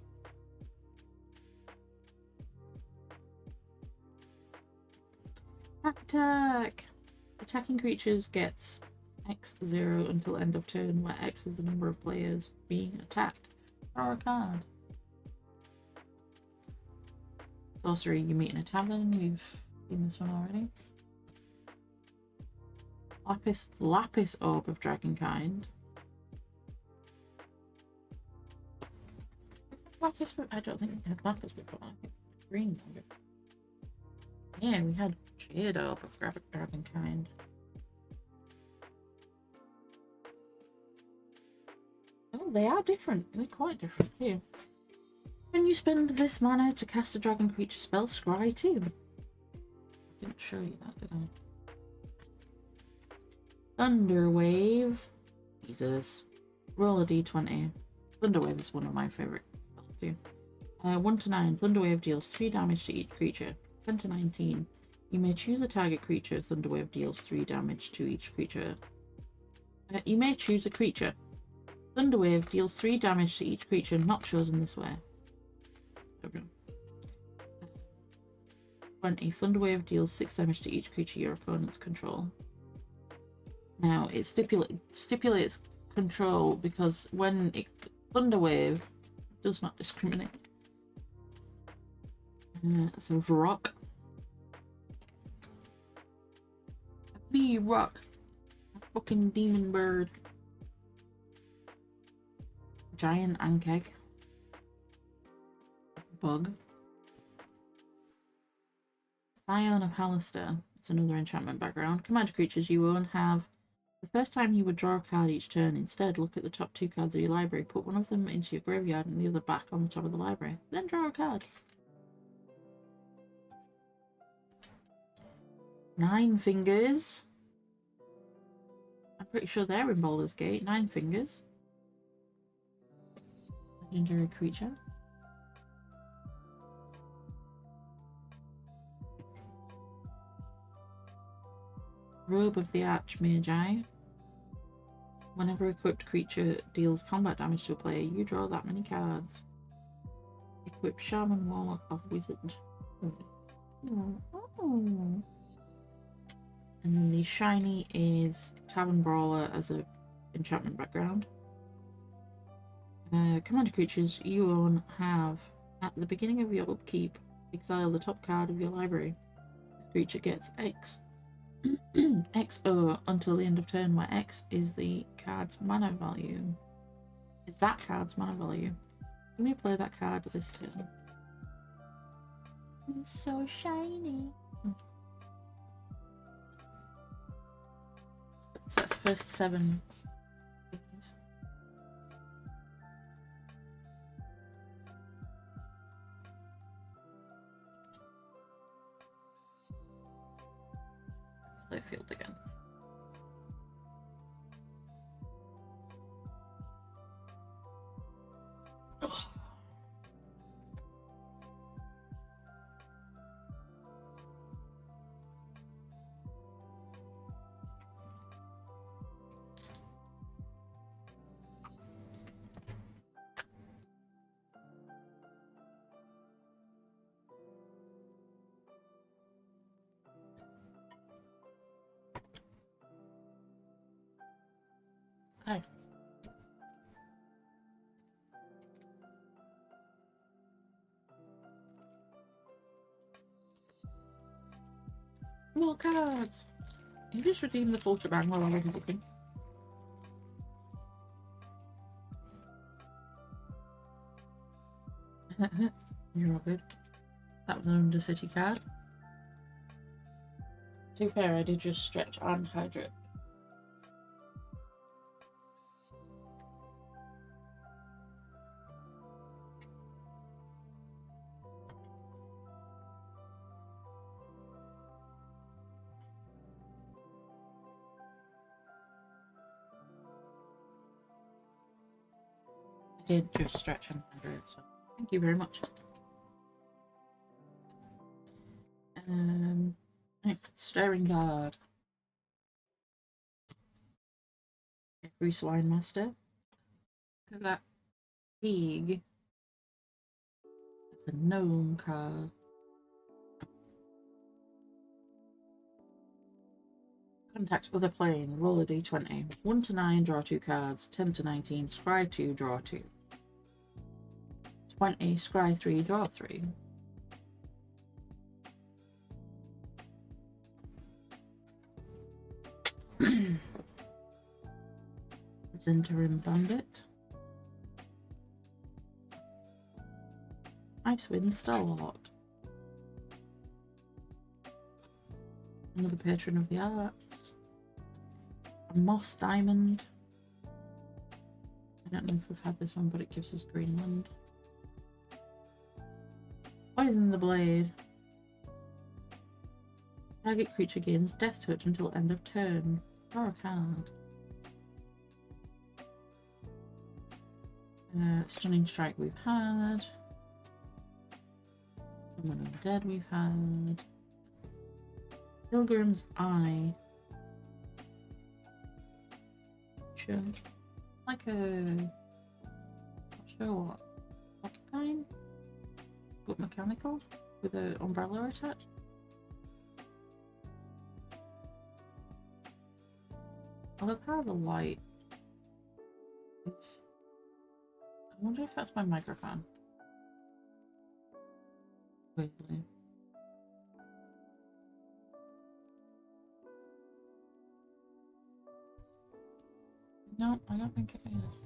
Attack! Attacking creatures gets X0 until end of turn, where X is the number of players being attacked. Draw a card. Sorcery, you meet in a tavern. We've seen this one already. Lapis Orb of Dragonkind. Lapis, I don't think we had Lapis before. I think green one before. Yeah, we had Jade Orb of Dragonkind. Oh, they are different. They're quite different too. When you spend this mana to cast a dragon creature spell, scry 2. I didn't show you that, did I? Thunderwave. Jesus. Roll a d20. Thunderwave is one of my favourite spells too. 1 to 9. Thunderwave deals 3 damage to each creature. 10 to 19. You may choose a target creature. Thunderwave deals 3 damage to each creature. You may choose a creature. Thunderwave deals 3 damage to each creature not chosen this way. 20. Thunderwave deals 6 damage to each creature your opponents control. Now, it stipulates control because when Thunderwave does not discriminate. So, Vrock. Be rock. Fucking demon bird. Giant Ankeg. Bug. Scion of Halaster. It's another enchantment background. Commander creatures you own have the first time you would draw a card each turn. Instead, look at the top 2 cards of your library. Put one of them into your graveyard and the other back on the top of the library. Then draw a card. 9 Fingers. I'm pretty sure they're in Baldur's Gate. 9 Fingers. Legendary creature. Robe of the Archmagi. Whenever equipped creature deals combat damage to a player, you draw that many cards. Equip Shaman, Warlock, or Wizard. Oh. And then the shiny is Tavern Brawler as a enchantment background. Commander creatures you own have, at the beginning of your upkeep, exile the top card of your library. This creature gets X. XO until the end of turn, where X is the card's mana value. Is that card's mana value. You may play that card this turn. It's so shiny. So that's the first 7 things. Clearfield again. Ugh. Okay. More cards! You just redeem the full shebang while I'm looking. You're all good. That was an Undercity card. To be fair, I did just stretch and hydrate. I did just stretch and render it, so thank you very much. Right, Staring Guard. Every Swine Master. Look at that pig. It's a gnome card. Contact other plane. Roll a d20. 1 to 9, draw 2 cards. 10 to 19, scry 2, draw 2. 20, scry 3, draw 3. Interim Bandit. Icewind Stalwart. Another patron of the arts. A Moss Diamond. I don't know if we've had this one, but it gives us Greenland. Poison the Blade. Target creature gains death touch until end of turn. Draw a card. Stunning Strike we've had. Summon Undead we've had. Pilgrim's Eye. Sure. Like a... not sure what. Porcupine? But mechanical? With an umbrella attached? I love how the light is... I wonder if that's my microphone. Weirdly. No, I don't think it is.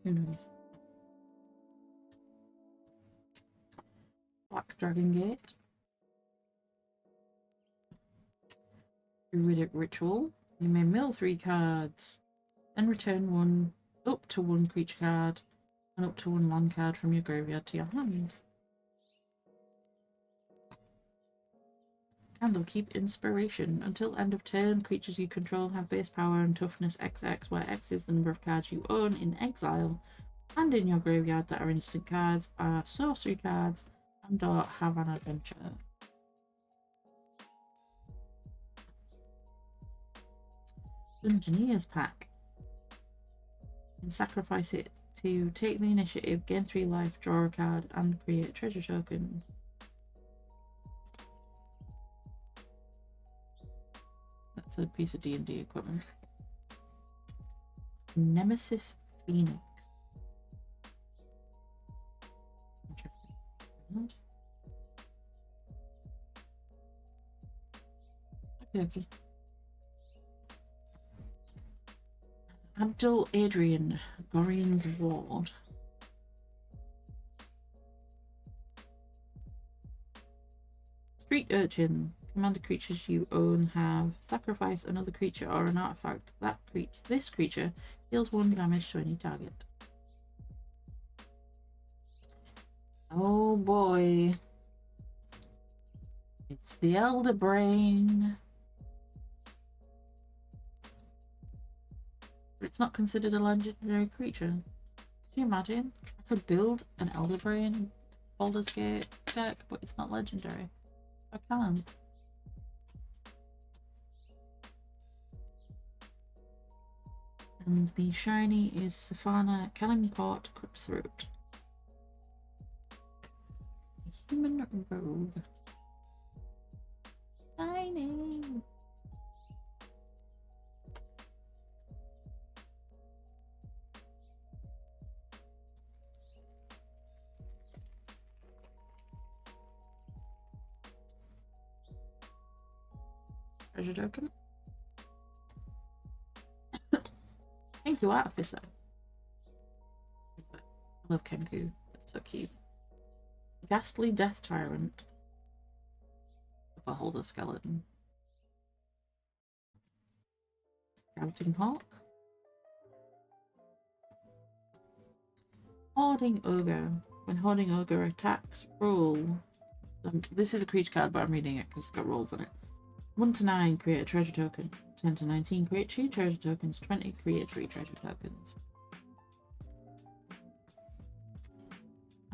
Who knows? Black Dragon Gate. Druidic Ritual. You may mill 3 cards, then return 1 up to 1 creature card and up to 1 land card from your graveyard to your hand. Candlekeep Inspiration. Until end of turn, creatures you control have base power and toughness XX, where X is the number of cards you own in exile and in your graveyard that are instant cards, are sorcery cards, and or have an adventure. Dungeoneer's Pack. You can sacrifice it to take the initiative, gain 3 life, draw a card, and create a treasure token. That's a piece of D&D equipment. Nemesis Phoenix. Interesting. Okay. Abdul Adrian, Gorian's Ward. Street Urchin. Commander creatures you own have sacrifice another creature or an artifact. This creature deals 1 damage to any target. Oh boy. It's the Elder Brain. It's not considered a legendary creature. Could you imagine? I could build an Elder Brain Baldur's Gate deck, but it's not legendary. I can't. And the shiny is Safana Kalimport Cutthroat. A human rogue. Shiny! Treasure token. Thank you, Artificer. I love Kenku. That's so cute. Ghastly Death Tyrant. Beholder Skeleton. Scouting Hawk. Hoarding Ogre. When Hoarding Ogre attacks, roll. This is a creature card, but I'm reading it because it's got rolls on it. 1 to 9, create a treasure token. 10 to 19, create 2 treasure tokens. 20, create 3 treasure tokens.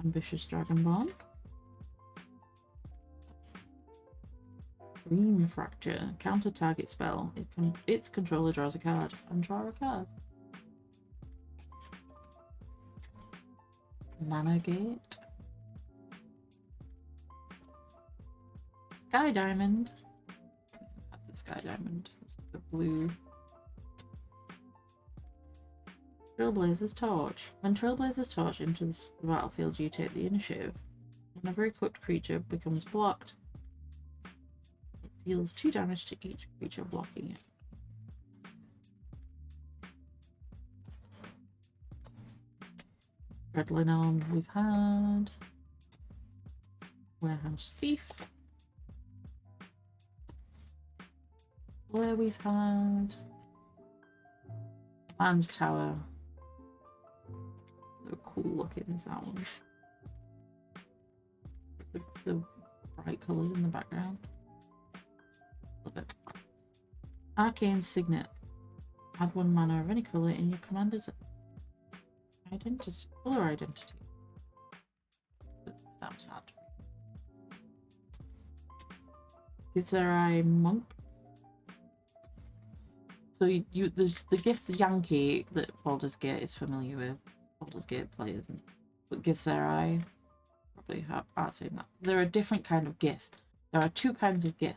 Ambitious Dragonborn. Gleam Fracture. Counter target spell. Its controller draws a card. And draw a card. Mana Gate. Sky Diamond. The Sky Diamond. It's the blue. Trailblazer's Torch. When Trailblazer's Torch enters the battlefield, you take the initiative. Whenever an equipped creature becomes blocked, it deals 2 damage to each creature blocking it. Red Linelm we've had. Warehouse Thief. Where we've had. And Tower. So cool looking is that one. The bright colours in the background. Love it. Arcane Signet. Add 1 mana of any colour in your commander's identity. Colour identity. That was hard. Githzerai Monk. So there's the Gith Yankee that Baldur's Gate is familiar with. Baldur's Gate players, but Githzerai probably aren't saying that. They're a different kind of Gith. There are 2 kinds of Gith: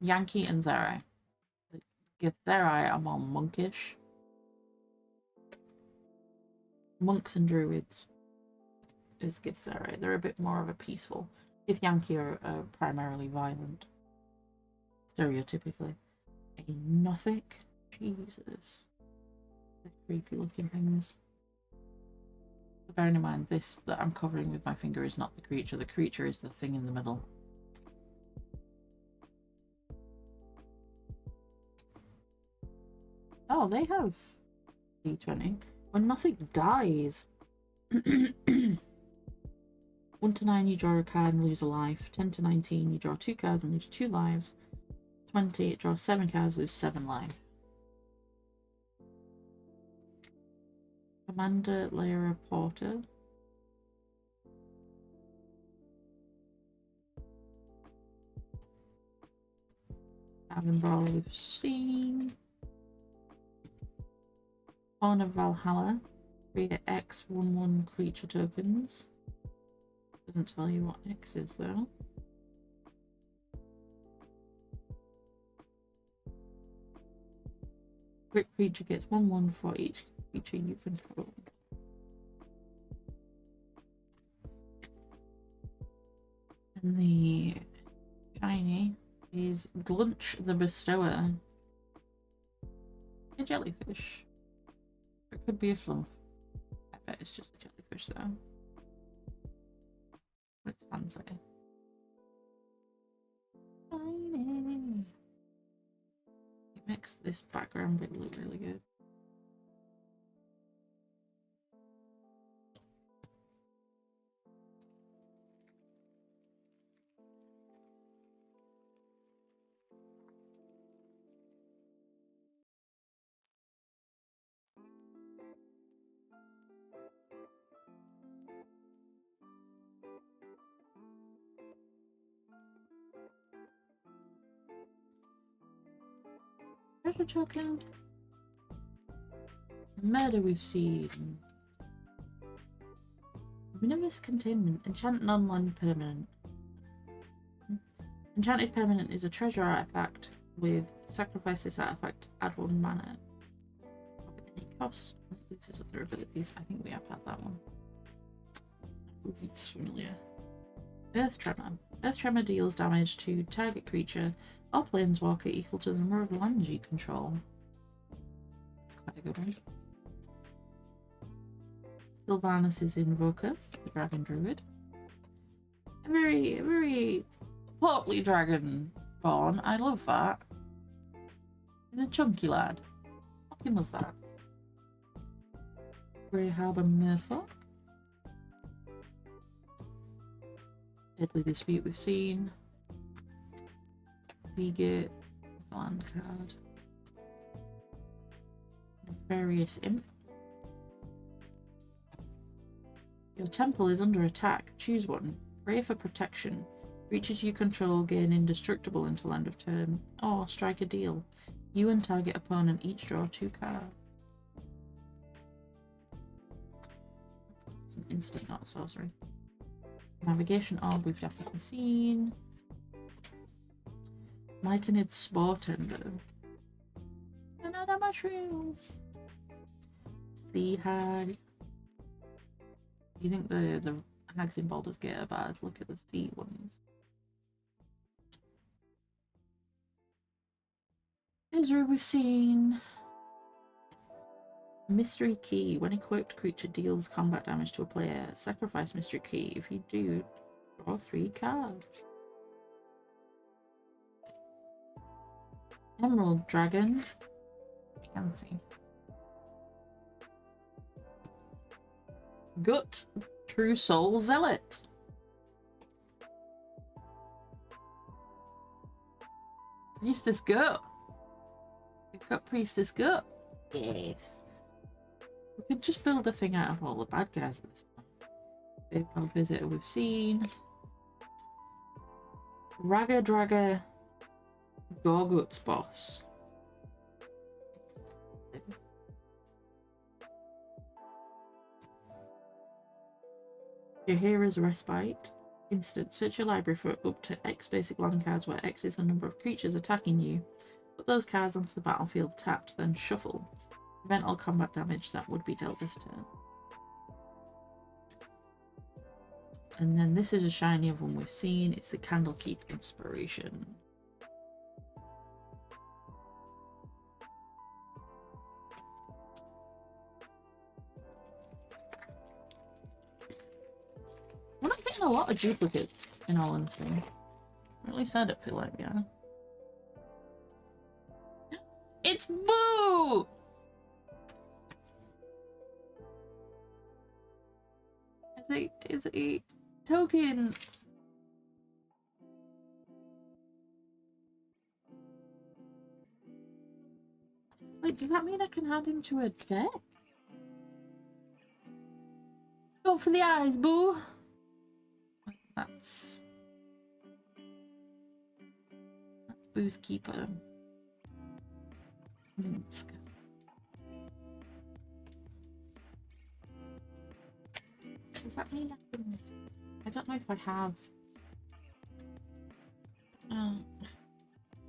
Yankee and Zerai. The Githzerai are more monkish. Monks and druids is Githzerai. They're a bit more of a peaceful. Gith Yankee are primarily violent, stereotypically. A Nothic. Jesus. They're creepy looking things. But bearing in mind, this that I'm covering with my finger is not the creature. The creature is the thing in the middle. Oh, they have D20. When nothing dies. 1 to 9, you draw a card and lose a life. 10 to 19, you draw 2 cards and lose 2 lives. 20, draw 7 cards, lose 7 life. Commander Lyra Porter. Avon Brawl we've seen. Horn of Valhalla. Create X 1/1 creature tokens. Doesn't tell you what X is though. Quick creature gets 1/1 for each creature you control. And the shiny is Glunch the Bestower. A jellyfish. It could be a fluff. I bet it's just a jellyfish though. But it's fancy. Shiny. It makes this background bit look really good. Treasure token. Murder we've seen. Minimus Containment. Enchant non-land permanent. Enchanted permanent is a treasure artifact with sacrifice this artifact, add 1 mana. At any cost. Loses other abilities. I think we have had that one. Looks familiar. Earth Tremor. Earth Tremor deals damage to target creature or planeswalker equal to the number of lands you control. That's quite a good one. Sylvanus' Invoker, the Dragon Druid. A very portly dragon born. I love that. He's a chunky lad. Fucking love that. Grey Harbour Merfolk. Deadly Dispute we've seen. Seagate, land card. Nefarious Imp. Your temple is under attack. Choose one. Pray for protection. Creatures you control gain indestructible until end of turn. Or strike a deal. You and target opponent each draw 2 cards. It's an instant, not a sorcery. Navigation orb we've definitely seen. Myconid Spore Tender. Another mushroom. Sea Hag. You think the hags in Baldur's Gate are bad? Look at the sea ones. Ezra we've seen. Mystery Key. When equipped, creature deals combat damage to a player. Sacrifice Mystery Key. If you do, draw 3 cards. Emerald Dragon. Fancy. Gut. True Soul Zealot. Priestess Gut. We've got Priestess Gut. Yes. We could just build a thing out of all the bad guys at this point. Big Dog Visitor we've seen. Raga Draga Gorgut's boss. Jaheira's Respite. Instant. Search your library for up to X basic land cards where X is the number of creatures attacking you. Put those cards onto the battlefield tapped, then shuffle. Prevent all combat damage that would be dealt this turn. And then this is a shiny of one we've seen. It's the Candlekeep Inspiration. We're not getting a lot of duplicates, in all honesty. Or at least I don't feel like we are. It's Boo! It's a token. Wait, does that mean I can add him to a deck? Go for the eyes, Boo! Wait, that's Boo's Keeper. Minsk. Does that mean I can... I don't know if I have...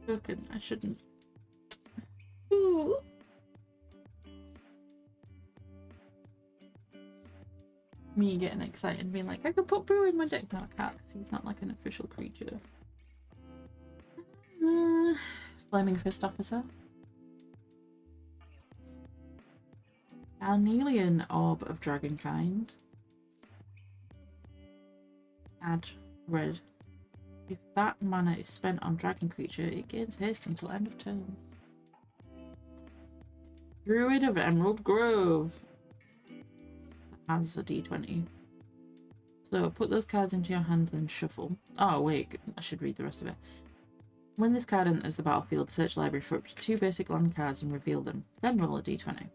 Token. I shouldn't... Ooh! Me getting excited and being like, I could put Boo in my deck. No, I can't, because he's not like an official creature. Flaming Fist Officer. Alnelian Orb of Dragonkind. Add red. If that mana is spent on dragon creature, it gains haste until end of turn. Druid of Emerald Grove. That has a d20. So put those cards into your hand, then shuffle. Oh wait, I should read the rest of it. When this card enters the battlefield, search library for up to 2 basic land cards and reveal them. Then roll a d20.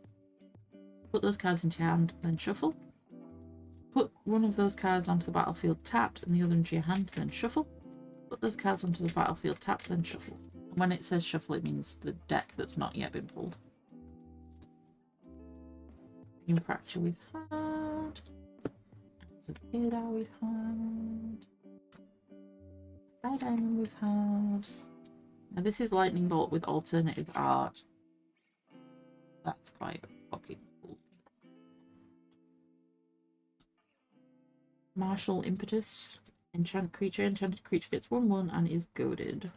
Put those cards into your hand, then shuffle. Put one of those cards onto the battlefield tapped and the other into your hand, then shuffle. Put those cards onto the battlefield tapped, then shuffle. And when it says shuffle, it means the deck that's not yet been pulled. Dream Fracture we've had. Zephyra we've had. Sky Diamond we've had. Now this is Lightning Bolt with alternative art. That's quite fucking cool. Martial Impetus. Enchanted creature gets 1/1 and is goaded.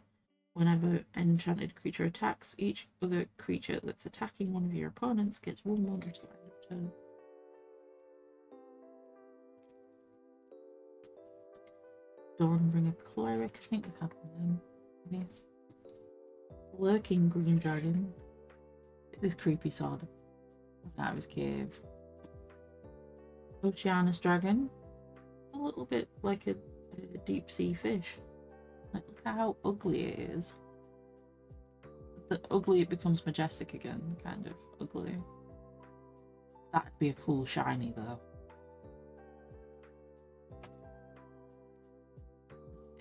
Whenever enchanted creature attacks, each other creature that's attacking one of your opponents gets 1/1 until end of turn. Dawnbringer Cleric. I think we've had one of them. Maybe. Lurking Green Dragon. This creepy sword. Out of his cave. Oceanus Dragon. A little bit like a deep sea fish. Like, look at how ugly it is. The ugly it becomes majestic again, kind of ugly. That'd be a cool shiny though.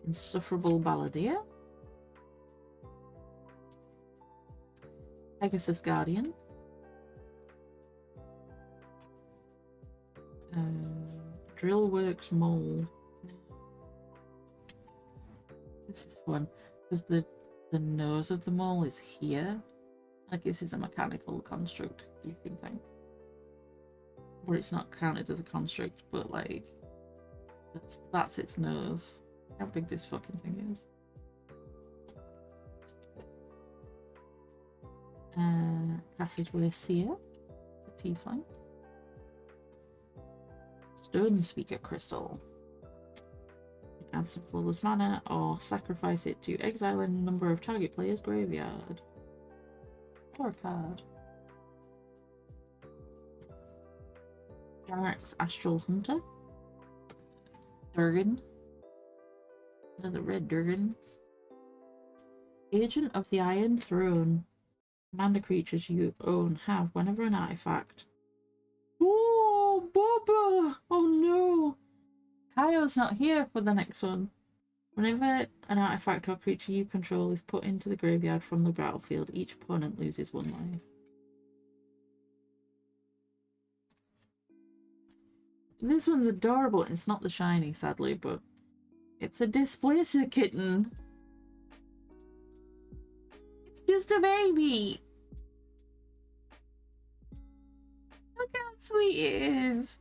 Insufferable Balladeer. Pegasus Guardian. Drillworks Mole. This is fun because the nose of the mole is here. Like this is a mechanical construct looking thing. Or it's not counted as a construct, but like that's its nose. How big this fucking thing is. Passageway Seer, the Tiefling. Stone Speaker Crystal. You can add some colorless mana or sacrifice it to exile any number of target players' graveyard. Or a card. Galax Astral Hunter. Durgan. Another red Durgan. Agent of the Iron Throne. Commander creatures you own have whenever an artifact. Oh, Bubba! Oh no! Kaio's not here for the next one. Whenever an artifact or creature you control is put into the graveyard from the battlefield, each opponent loses 1 life. This one's adorable. It's not the shiny, sadly, but it's a Displacer kitten. It's just a baby. Look how sweet it is.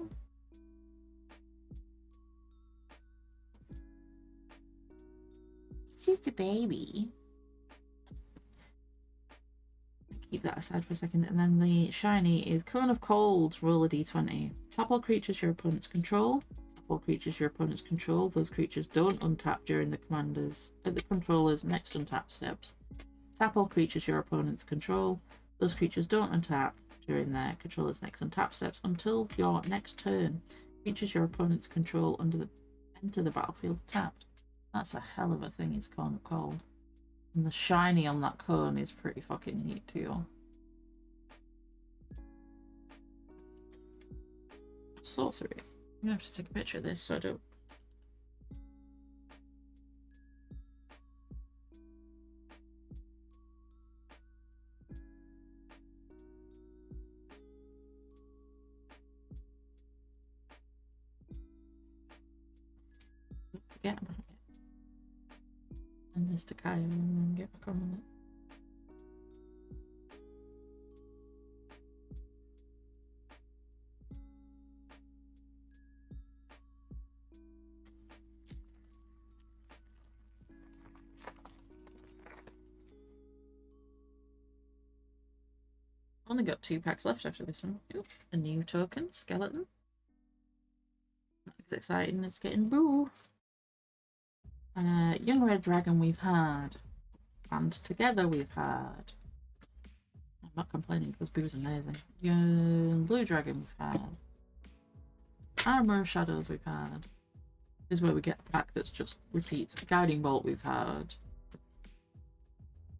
It's just a baby. Keep that aside for a second. And then the shiny is Cone of Cold. Roll a d20. Tap all creatures your opponents control. Tap all creatures your opponents control. Those creatures don't untap during the controller's next untap steps. Tap all creatures your opponents control. Those creatures don't untap during their controller's next untap steps until your next turn. Creatures your opponents control enter the battlefield tapped. That's a hell of a thing, it's Cone of Cold. And the shiny on that cone is pretty fucking neat too. Sorcery. I'm gonna have to take a picture of this so I don't. Forget about it. And this to Kaio and then get back on with it. Only got 2 packs left after this one. Ooh, a new token, skeleton. Not as exciting as getting Boo. Young Red Dragon we've had. And Together we've had. I'm not complaining because Boo's amazing. Young Blue Dragon we've had. Armor of Shadows we've had. This is where we get a pack that's just repeats. Guiding Bolt we've had.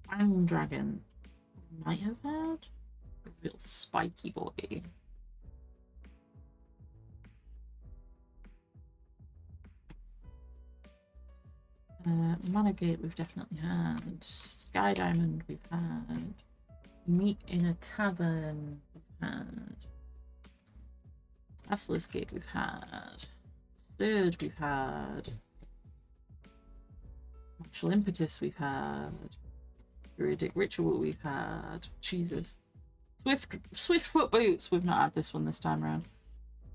Iron Dragon we might have had. A real spiky boy. Mana Gate we've definitely had. Sky Diamond we've had. Meet in a Tavern we've had. Basilisk Gate we've had. Third we've had. Martial Impetus we've had. Druidic Ritual we've had. Jesus. Swift Foot Boots. We've not had this one this time around.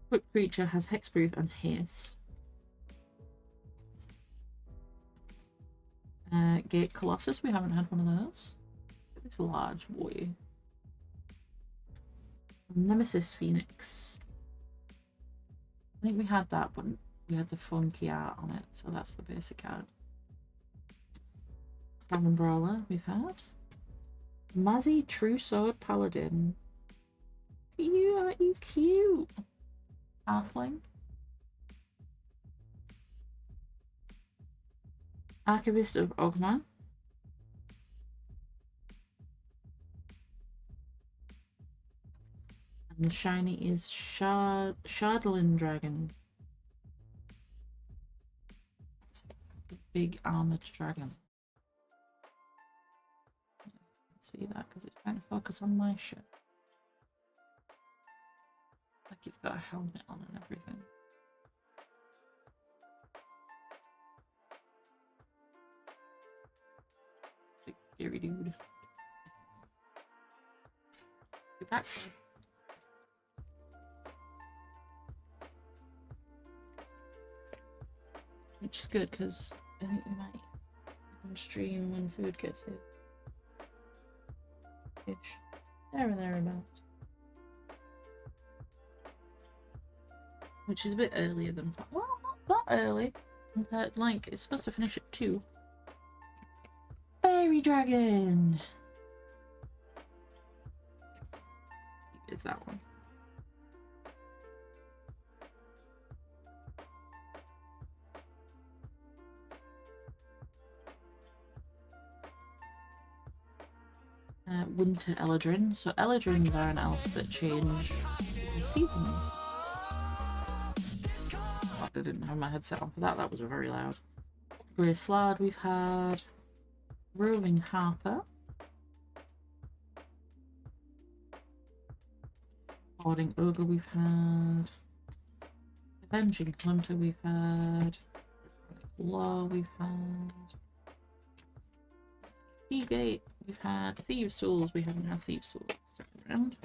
Quick creature has hexproof and haste. Gate Colossus. We haven't had one of those. It's a large boy. Nemesis Phoenix. I think we had that, but we had the funky art on it, so that's the basic art. Tavern Brawler we've had. Mazzy True Sword Paladin. Look at you, aren't you cute? Halfling. Archivist of Ogma. And the shiny is Shardlin Dragon. big armored dragon. See that because it's trying to focus on my ship. Like it's got a helmet on and everything. Big scary dude. Be back. Which is good because I think we might stream when food gets here. Ish. There or thereabouts. Which is a bit earlier than... Well, not that early. Like, it's supposed to finish at 2. Fairy dragon! Is that one? Winter Eladrin. So Eladrins are an elf that change the seasons. Oh, I didn't have my headset on for that. That was very loud. Grey Slard we've had. Roving Harper. Boarding Ogre we've had. Avenging Hunter we've had. Law we've had. Seagate we've had. Thieves' Tools, we haven't had Thieves' Tools this time around.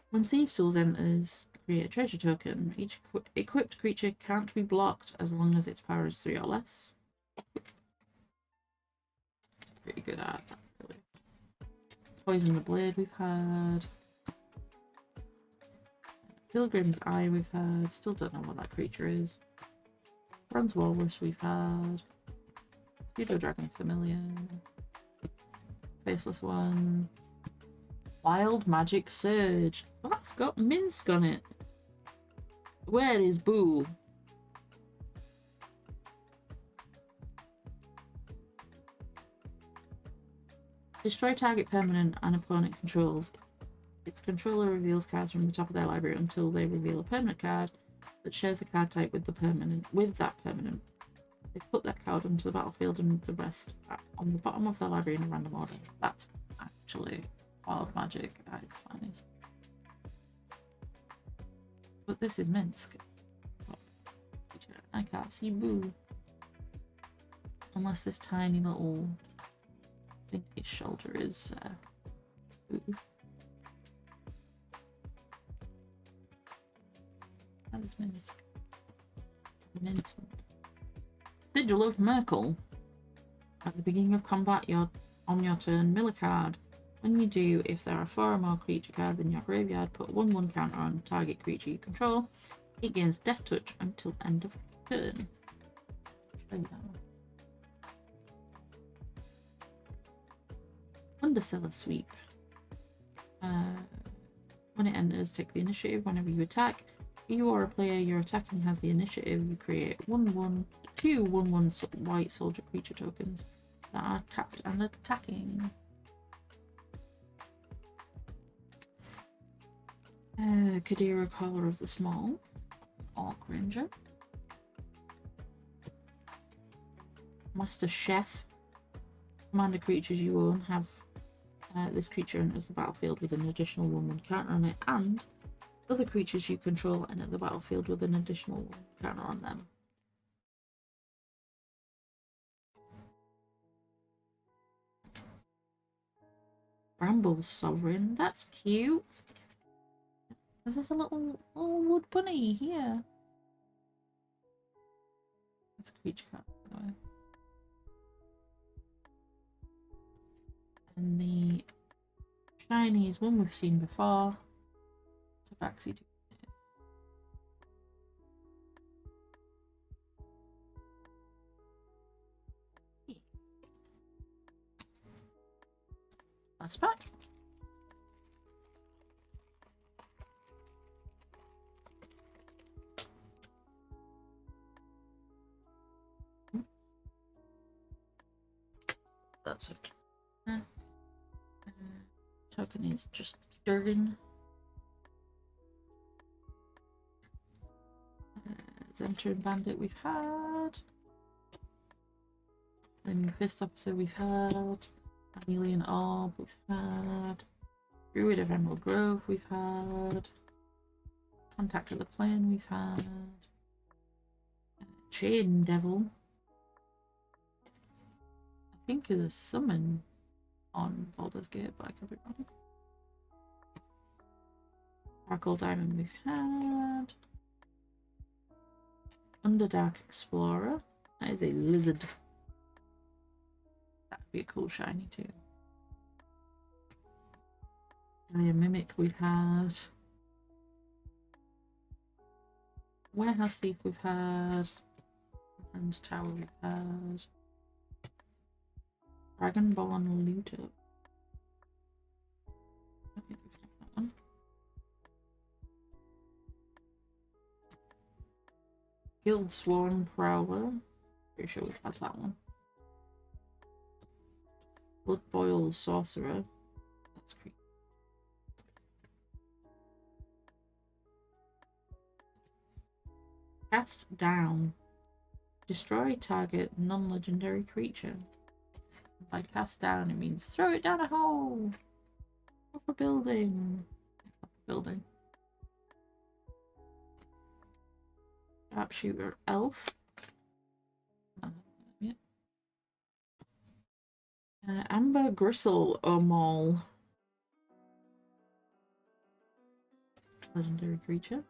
When Thieves' Tools enters, create a treasure token. Each equipped creature can't be blocked as long as its power is 3 or less. It's pretty good at that, really. Poison the Blade we've had. Pilgrim's Eye we've had. Still don't know what that creature is. Bronze Walrus we've had. Pseudo Dragon Familiar. Faceless one. Wild Magic Surge. That's got Minsk on it. Where is Boo? Destroy target permanent and opponent controls. Its controller reveals cards from the top of their library until they reveal a permanent card that shares a card type with that permanent. They put that card onto the battlefield and the rest on the bottom of their library in a random order. That's actually wild magic at its finest. But this is Minsk. I can't see Boo. Unless this tiny little thing his shoulder is Boo. That is Minsk. Minsk. Sigil of Merkel. At the beginning of combat, on your turn, mill a card. When you do, if there are 4 or more creature cards in your graveyard, put a 1/1 counter on target creature you control. It gains Death Touch until end of turn. Show you that one. Underseller Sweep. When it enters, take the initiative whenever you attack. If you or a player you're attacking has the initiative, you create 2 1/1 white soldier creature tokens that are tapped and attacking. Kadira, Caller of the Small. Orc Ranger. Master Chef. Commander creatures you own have this creature enters the battlefield with an additional 1/1 counter on it, and other creatures you control enter the battlefield with an additional 1 counter on them. Bramble Sovereign, that's cute. Because there's a little wood bunny here. That's a creature card, by the way. And the shiny is one we've seen before. Tabaxi. Last pack. That's it. Token is just Durgan. Zentrum Bandit we've had. Then Fist Officer we've had. Alien Orb we've had. Druid of Emerald Grove we've had. Contact of the Plane we've had. Chain Devil. I think is a summon on Baldur's Gate, but I could be wrong. Sparkle Diamond we've had. Underdark Explorer. That is a lizard. That would be a cool shiny too. Dire Mimic we've had. Warehouse Thief we've had. Hand Tower we've had. Dragonborn Looter. I think we've got that one. Guild Sworn Prowler. Pretty sure we've had that one. Blood Boil Sorcerer. That's creepy. Cast Down. Destroy target non-legendary creature. By cast down, it means throw it down a hole. Off a building. Off a building. Sharpshooter Elf. Amber Gristle Maul. Legendary creature.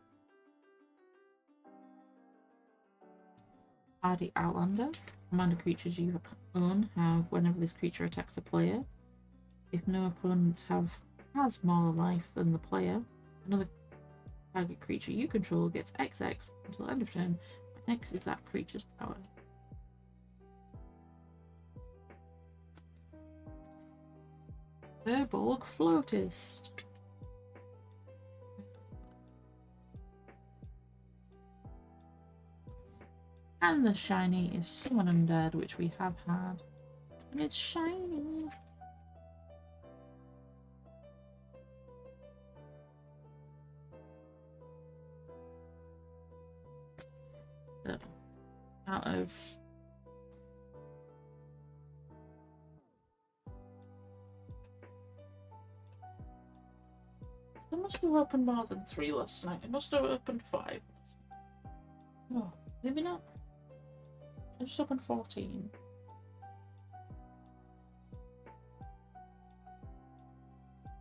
Hardy Outlander. Commander creatures you own have whenever this creature attacks a player. If no opponents has more life than the player, another target creature you control gets XX until end of turn, where X is that creature's power. Verborg Floatist. And the shiny is Summon Undead, which we have had. And it's shiny. So, out of I must have opened more than 3 last night. I must have opened 5. Oh, maybe not. I just opened 14.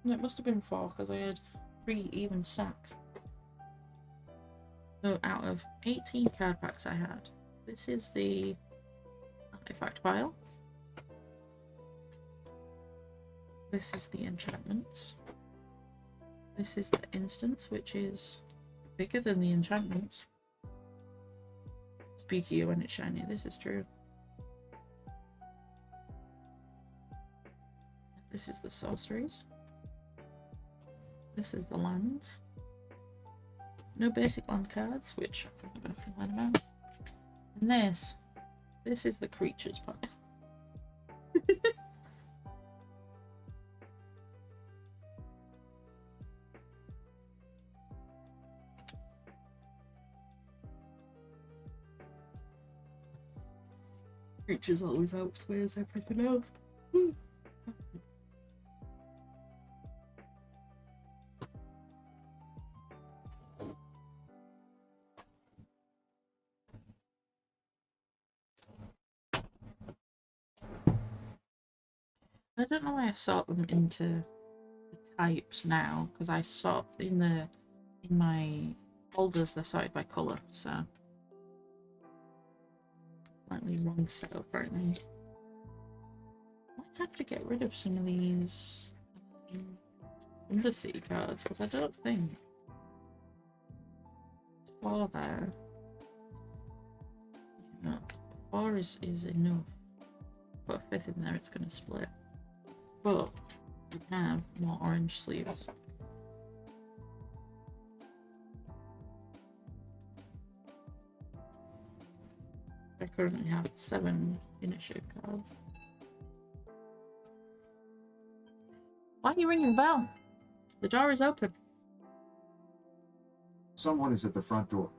No, it must have been 4 because I had 3 even stacks. So out of 18 card packs I had, this is the artifact pile. This is the enchantments. This is the instance, which is bigger than the enchantments. Speakier when it's shiny, this is true. This is the sorceries. This is the lands. No basic land cards, which I'm not going to complain about. And this is the creatures part. Creatures always outweighs everything else. I don't know why I sort them into the types now, because I sort in my folders they're sorted by colour, so slightly wrong setup right now. Might have to get rid of some of these Undercity cards, because I don't think it's 4 there. No, 4 is enough. Put a 5th in there, it's going to split. But we have more orange sleeves. I currently have 7 finisher cards. Why are you ringing the bell? The door is open. Someone is at the front door.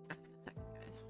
Back in a second, guys.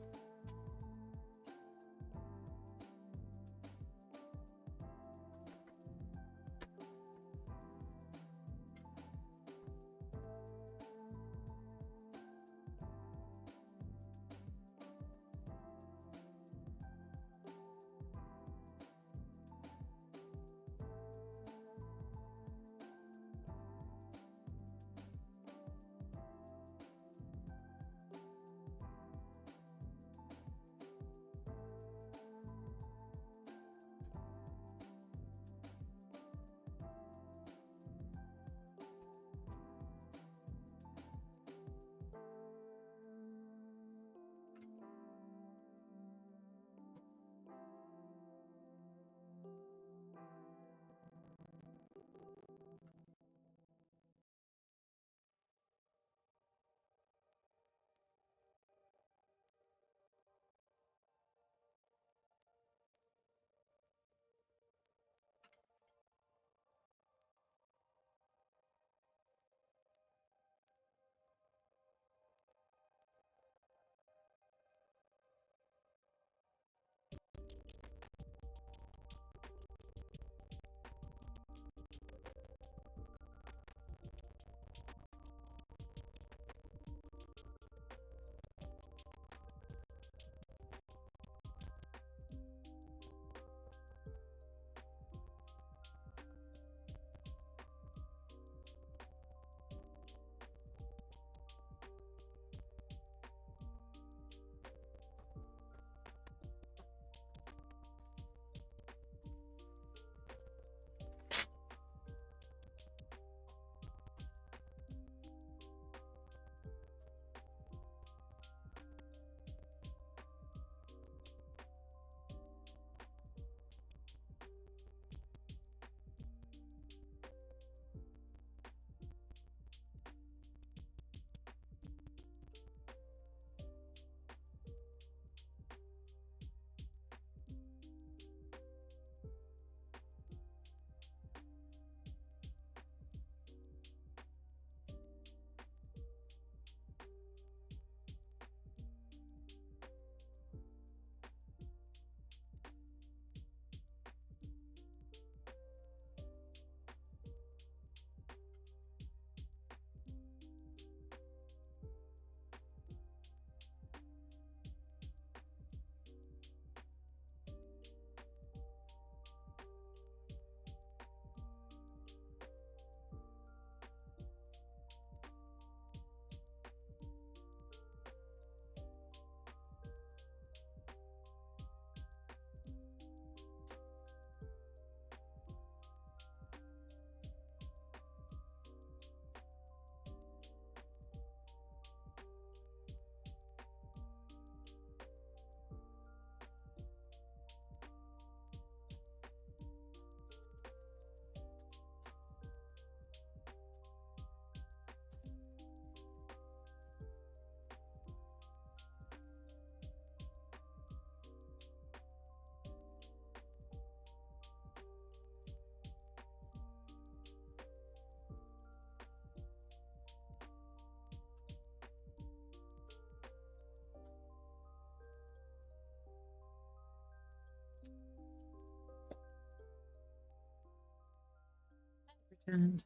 And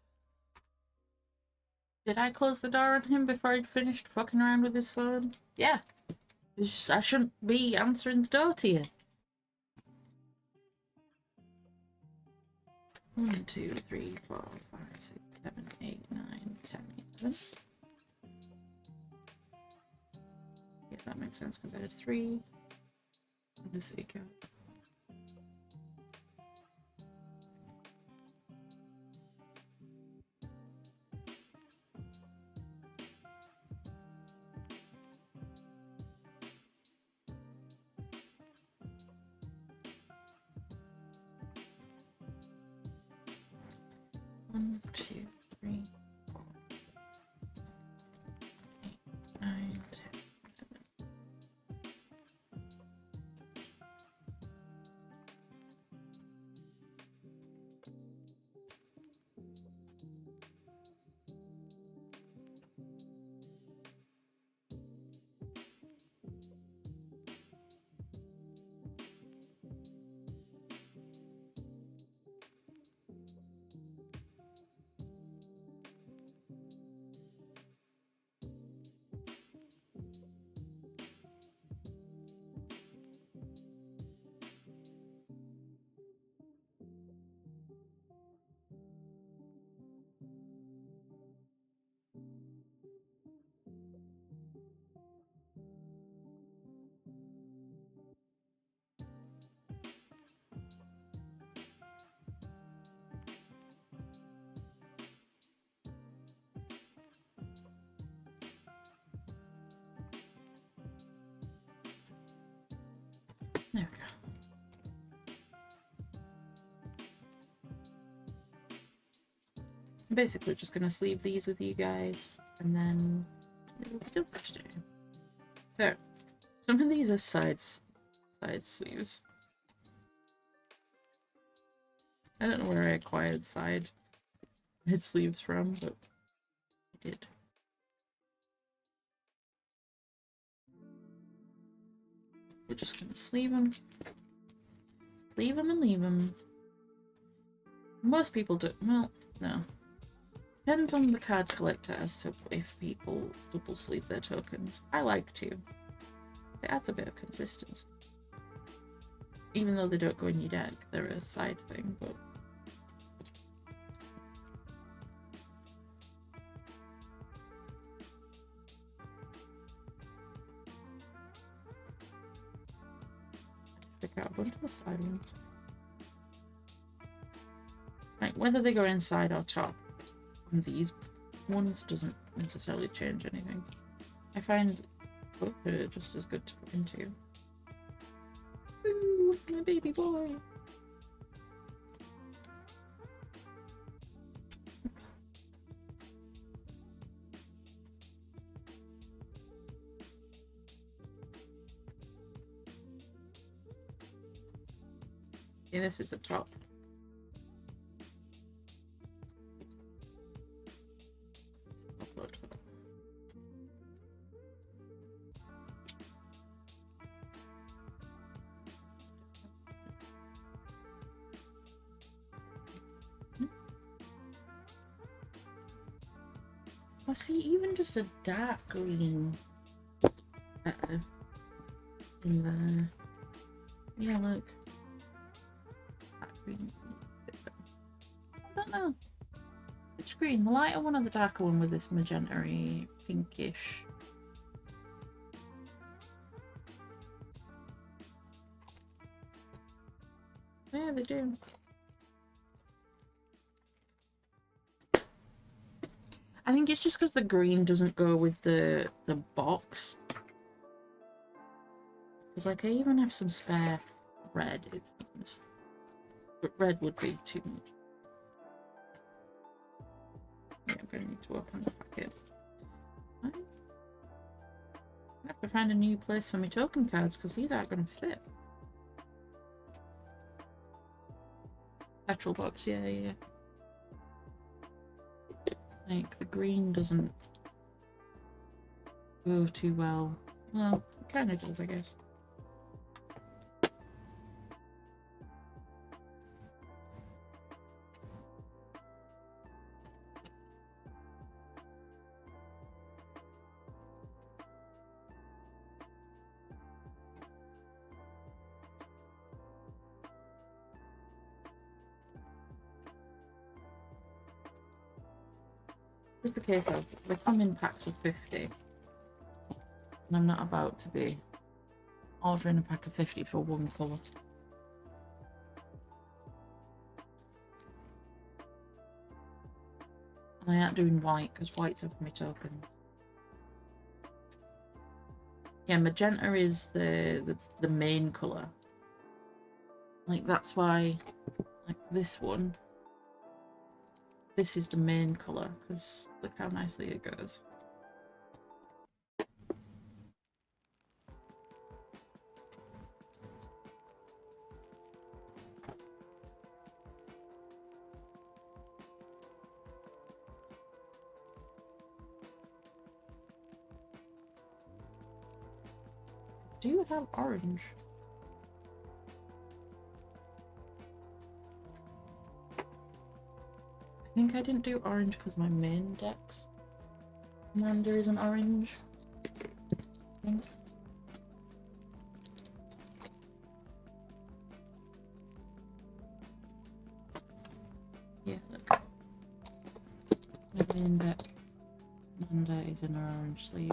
did I close the door on him before he'd finished fucking around with his phone? Yeah. I shouldn't be answering the door to you. 1, 2, 3, 4, 5, 6, 7, 8, 9, 10, 11. Yeah, that makes sense because I did 3. And a seek out. One, 2, 3, 4, 8, 9, 10. There we go. I'm basically just gonna sleeve these with you guys, and then it'll be done for today. So, some of these are side sleeves. I don't know where I acquired side sleeves from, but I did. We're just gonna sleeve them and leave them. Most people do. Well, no. Depends on the card collector as to if people double sleeve their tokens. I like to. It adds a bit of consistency. Even though they don't go in your deck, they're a side thing, but pick out a bunch of the side ones. Like, whether they go inside or top on these ones doesn't necessarily change anything. I find both are just as good to put into. Ooh, my baby boy! Yeah, this is a top. Upload top. Oh, see, even just a dark green in there. Yeah, look. Green. I don't know. Which green? The lighter one or the darker one with this magenta-y, pinkish? Yeah, they do. I think it's just because the green doesn't go with the box. Because, like, I even have some spare red, it seems. But red would be too much. Yeah, I'm going to need to open the packet. Right. I have to find a new place for my token cards because these aren't going to fit. Petrol box, yeah. Like, the green doesn't go too well. Well, it kind of does, I guess. Just the case of they come in packs of 50, and I'm not about to be ordering a pack of 50 for one colour. And I ain't doing white because white's off my tokens. Yeah, magenta is the main colour. Like that's why, like this one, this is the main colour because look how nicely it goes. Do you have orange? I think I didn't do orange because my main deck's commander isn't orange. I think. Yeah, look. My main deck commander is in an orange sleeve.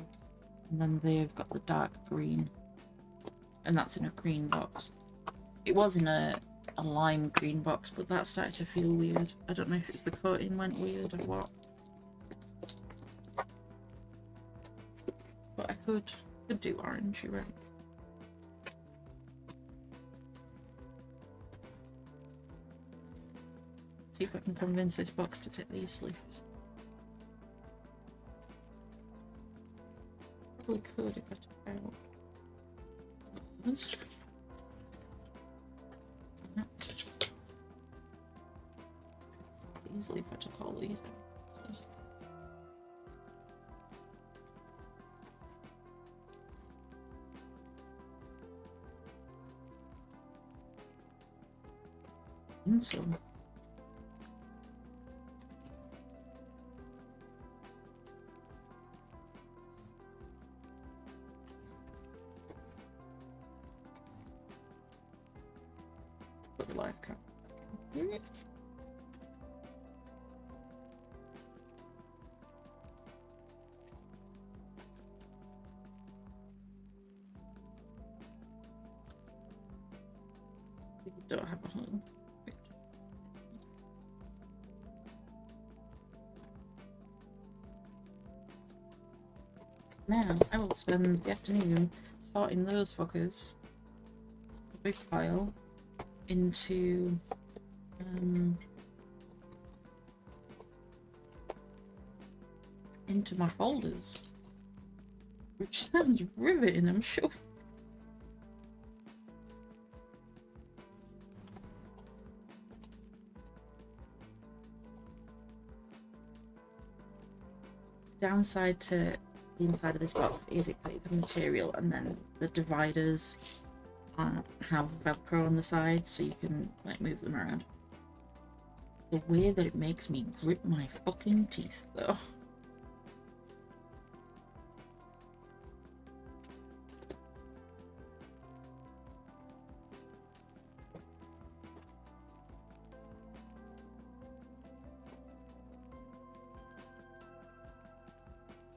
And then they've got the dark green. And that's in a green box. It was in a lime green box, but that started to feel weird. I don't know if it's the coating went weird or what. But I could do orange, you're right. See if I can convince this box to take these sleeves. Probably could if I took out this. Easily if I took all these out. And some. Put the life count back in here. Don't have a home. Now I will spend the afternoon sorting those fuckers, a big pile, into my folders, which sounds riveting, I'm sure. Downside to the inside of this box is it's the material, and then the dividers have Velcro on the sides, so you can like move them around. The way that it makes me grip my fucking teeth, though.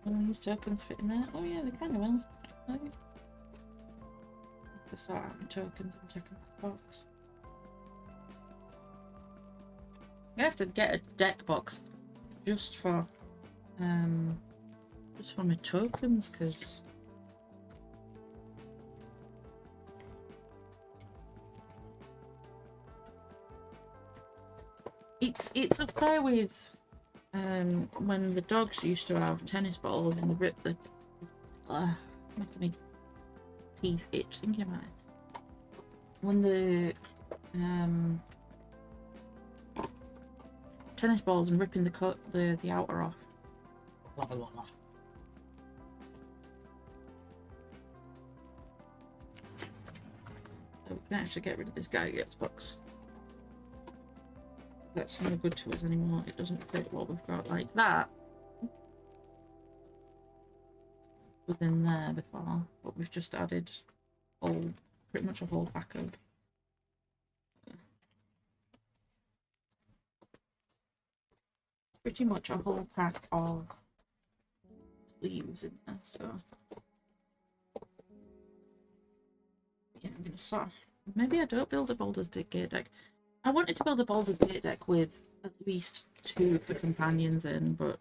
All these tokens fit in there. Oh yeah, they kind of will. To sort out my tokens and check out the box. I'm gonna have to get a deck box just for my tokens, because it's up there with when the dogs used to have tennis balls and they ripped the making me teeth itch thinking about it. When the tennis balls and ripping the outer off. Blah, blah, blah. So we can actually get rid of this Gygax box. That's no good to us anymore. It doesn't fit what we've got. Like that was in there before, but we've just added pretty much a whole pack of. pretty much a whole pack of sleeves in there, so yeah, I'm gonna start. Maybe I don't build a Baldur's Gate deck. I wanted to build a Baldur's Gate deck with at least 2 of the companions in, but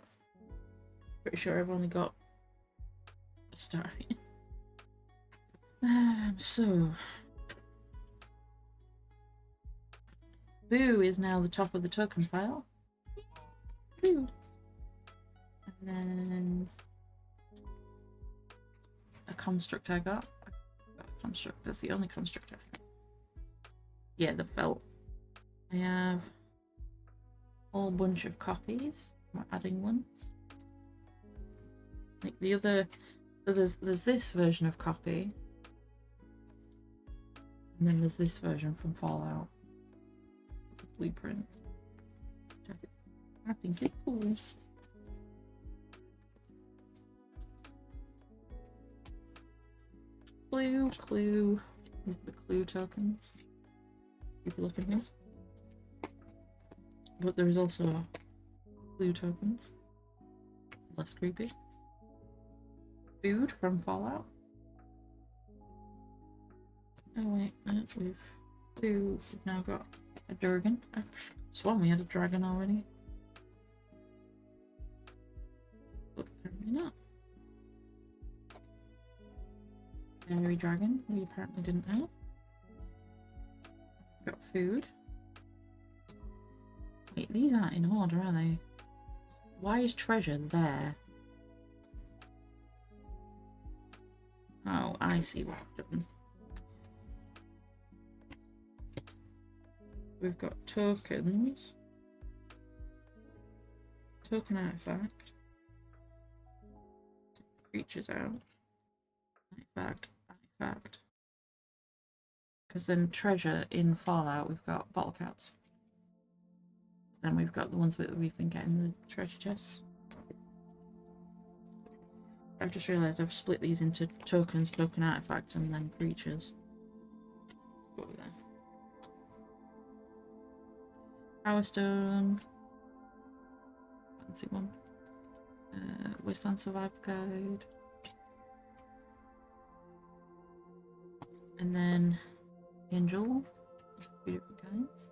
pretty sure I've only got a star. So Boo is now the top of the token pile. Boo. And then a construct I got. A construct. That's the only construct I have. Yeah, the felt. I have a whole bunch of copies. I'm adding one. Like the other, so there's this version of copy, and then there's this version from Fallout. The blueprint. I think it's cool. Clue. These are the clue tokens. Keep a look at these. But there is also clue tokens. Less creepy. Food from Fallout. Oh wait, no, we've now got a Durgan. I sworn we had a dragon already. But apparently not. Fairy dragon, we apparently didn't have. Got food. Wait, these aren't in order, are they? Why is treasure there? Oh, I see what I've done. We've got tokens. Token artifact. Creatures out. Artifact. Because then treasure in Fallout, we've got bottle caps. Then we've got the ones that we've been getting, the treasure chests. I've just realised I've split these into tokens, token artifacts, and then creatures. Go over there. Power Stone. Fancy one. Wasteland Survival Guide. And then Angel. 2 different kinds.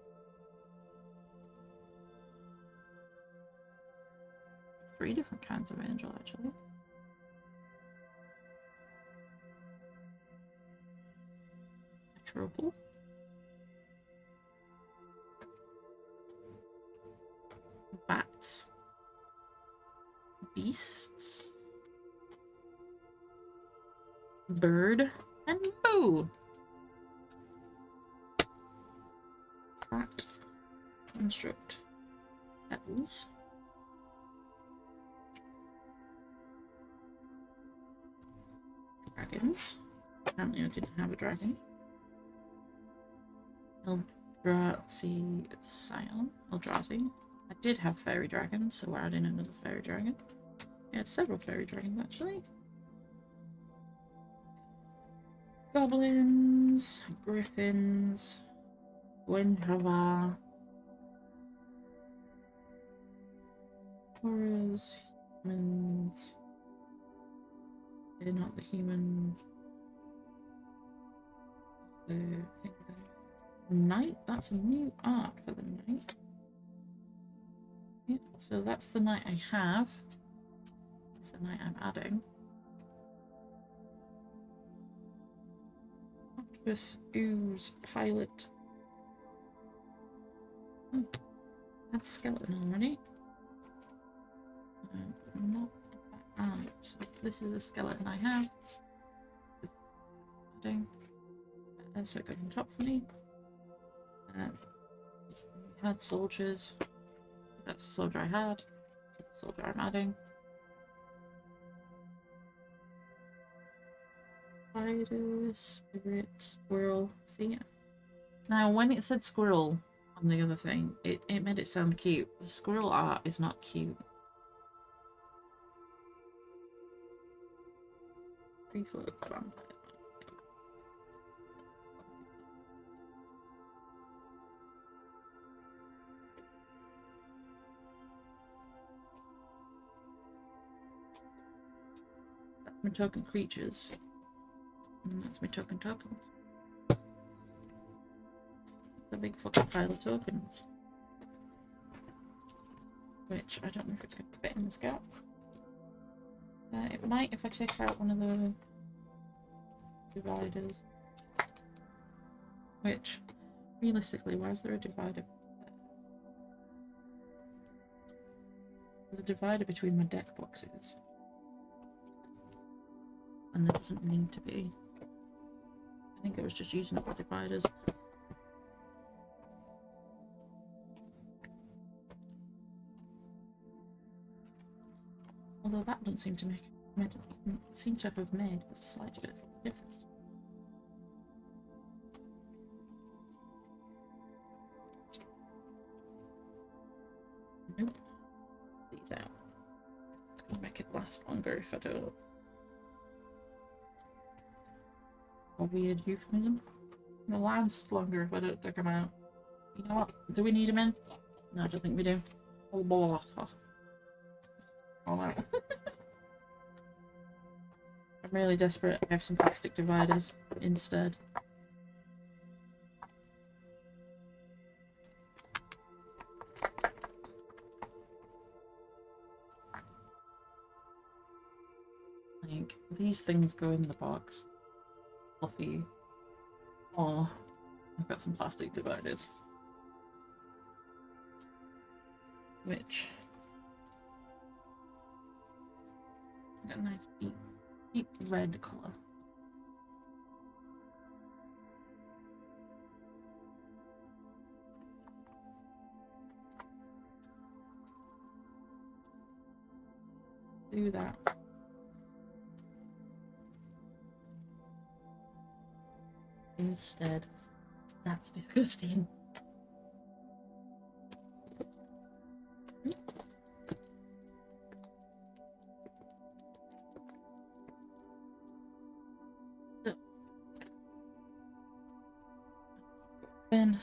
3 different kinds of angel, actually. A Tropal. Bats. Beasts. Bird. And Boo. Cat. Construct. Pebbles. Dragons. Apparently I didn't have a dragon. Eldrazi Scion. Eldrazi. I did have fairy dragon, so we're adding another fairy dragon. We had several fairy dragons actually. Goblins, griffins, Wenhava, horrors, humans. They're not the human. I think the knight. That's a new art for the knight. Yep, so that's the knight I have. That's the knight I'm adding. Octopus, ooze, pilot. Oh, that's skeleton already. Not that art. So this is a skeleton I have. Adding. So it goes on top for me. We had soldiers. That's the soldier I had. That's the soldier I'm adding. Spider, spirit, squirrel. See ya. Now, when it said squirrel on the other thing, it made it sound cute. The squirrel art is not cute. Free-float vampire. my token creatures. And that's my tokens. It's a big fucking pile of tokens. Which I don't know if it's going to fit in this gap. It might if I take out one of the dividers. Which, realistically, why is there a divider? There's a divider between my deck boxes. And there doesn't need to be. I think I was just using up the dividers. Although that doesn't seem to seem to have made a slight bit of difference. Nope. These out. It's gonna make it last longer if I don't. A weird euphemism. It'll last longer if I don't take them out. You know what? Do we need them in? No, I don't think we do. Oh, blah, blah. Oh no. I'm really desperate. I have some plastic dividers instead. Like, these things go in the box. Fluffy. Oh, I've got some plastic dividers. Which got a nice deep red colour. Do that. Instead. That's disgusting. Ben,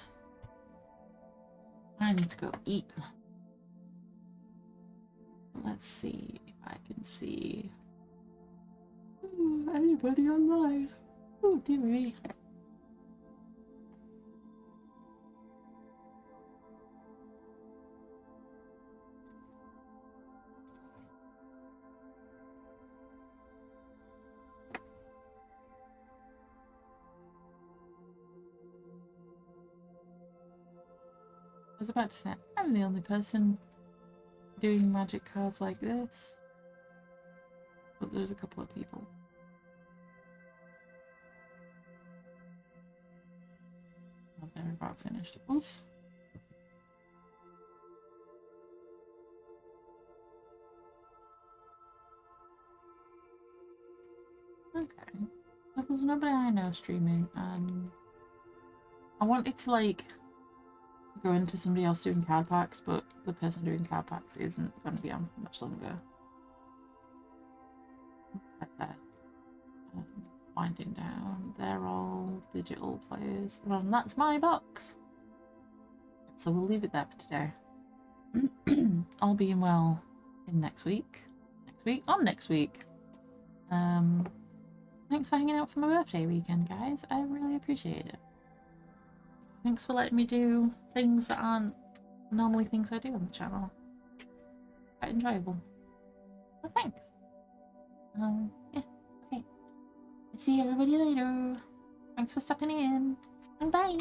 I need to go eat. Let's see if I can see anybody online. Oh dear me. I was about to say, I'm the only person doing magic cards like this. But there's a couple of people. Oh, they're about finished. Oops. Okay. Well, there's nobody I know streaming, and I wanted to, like, go into somebody else doing card packs, but the person doing card packs isn't going to be on for much longer. Like that. Winding down. They're all digital players. And that's my box. So we'll leave it there for today. All being well in next week. Next week. Thanks for hanging out for my birthday weekend, guys. I really appreciate it. Thanks for letting me do things that aren't normally things I do on the channel. Quite enjoyable. So thanks. Yeah, okay. See everybody later. Thanks for stopping in. And bye.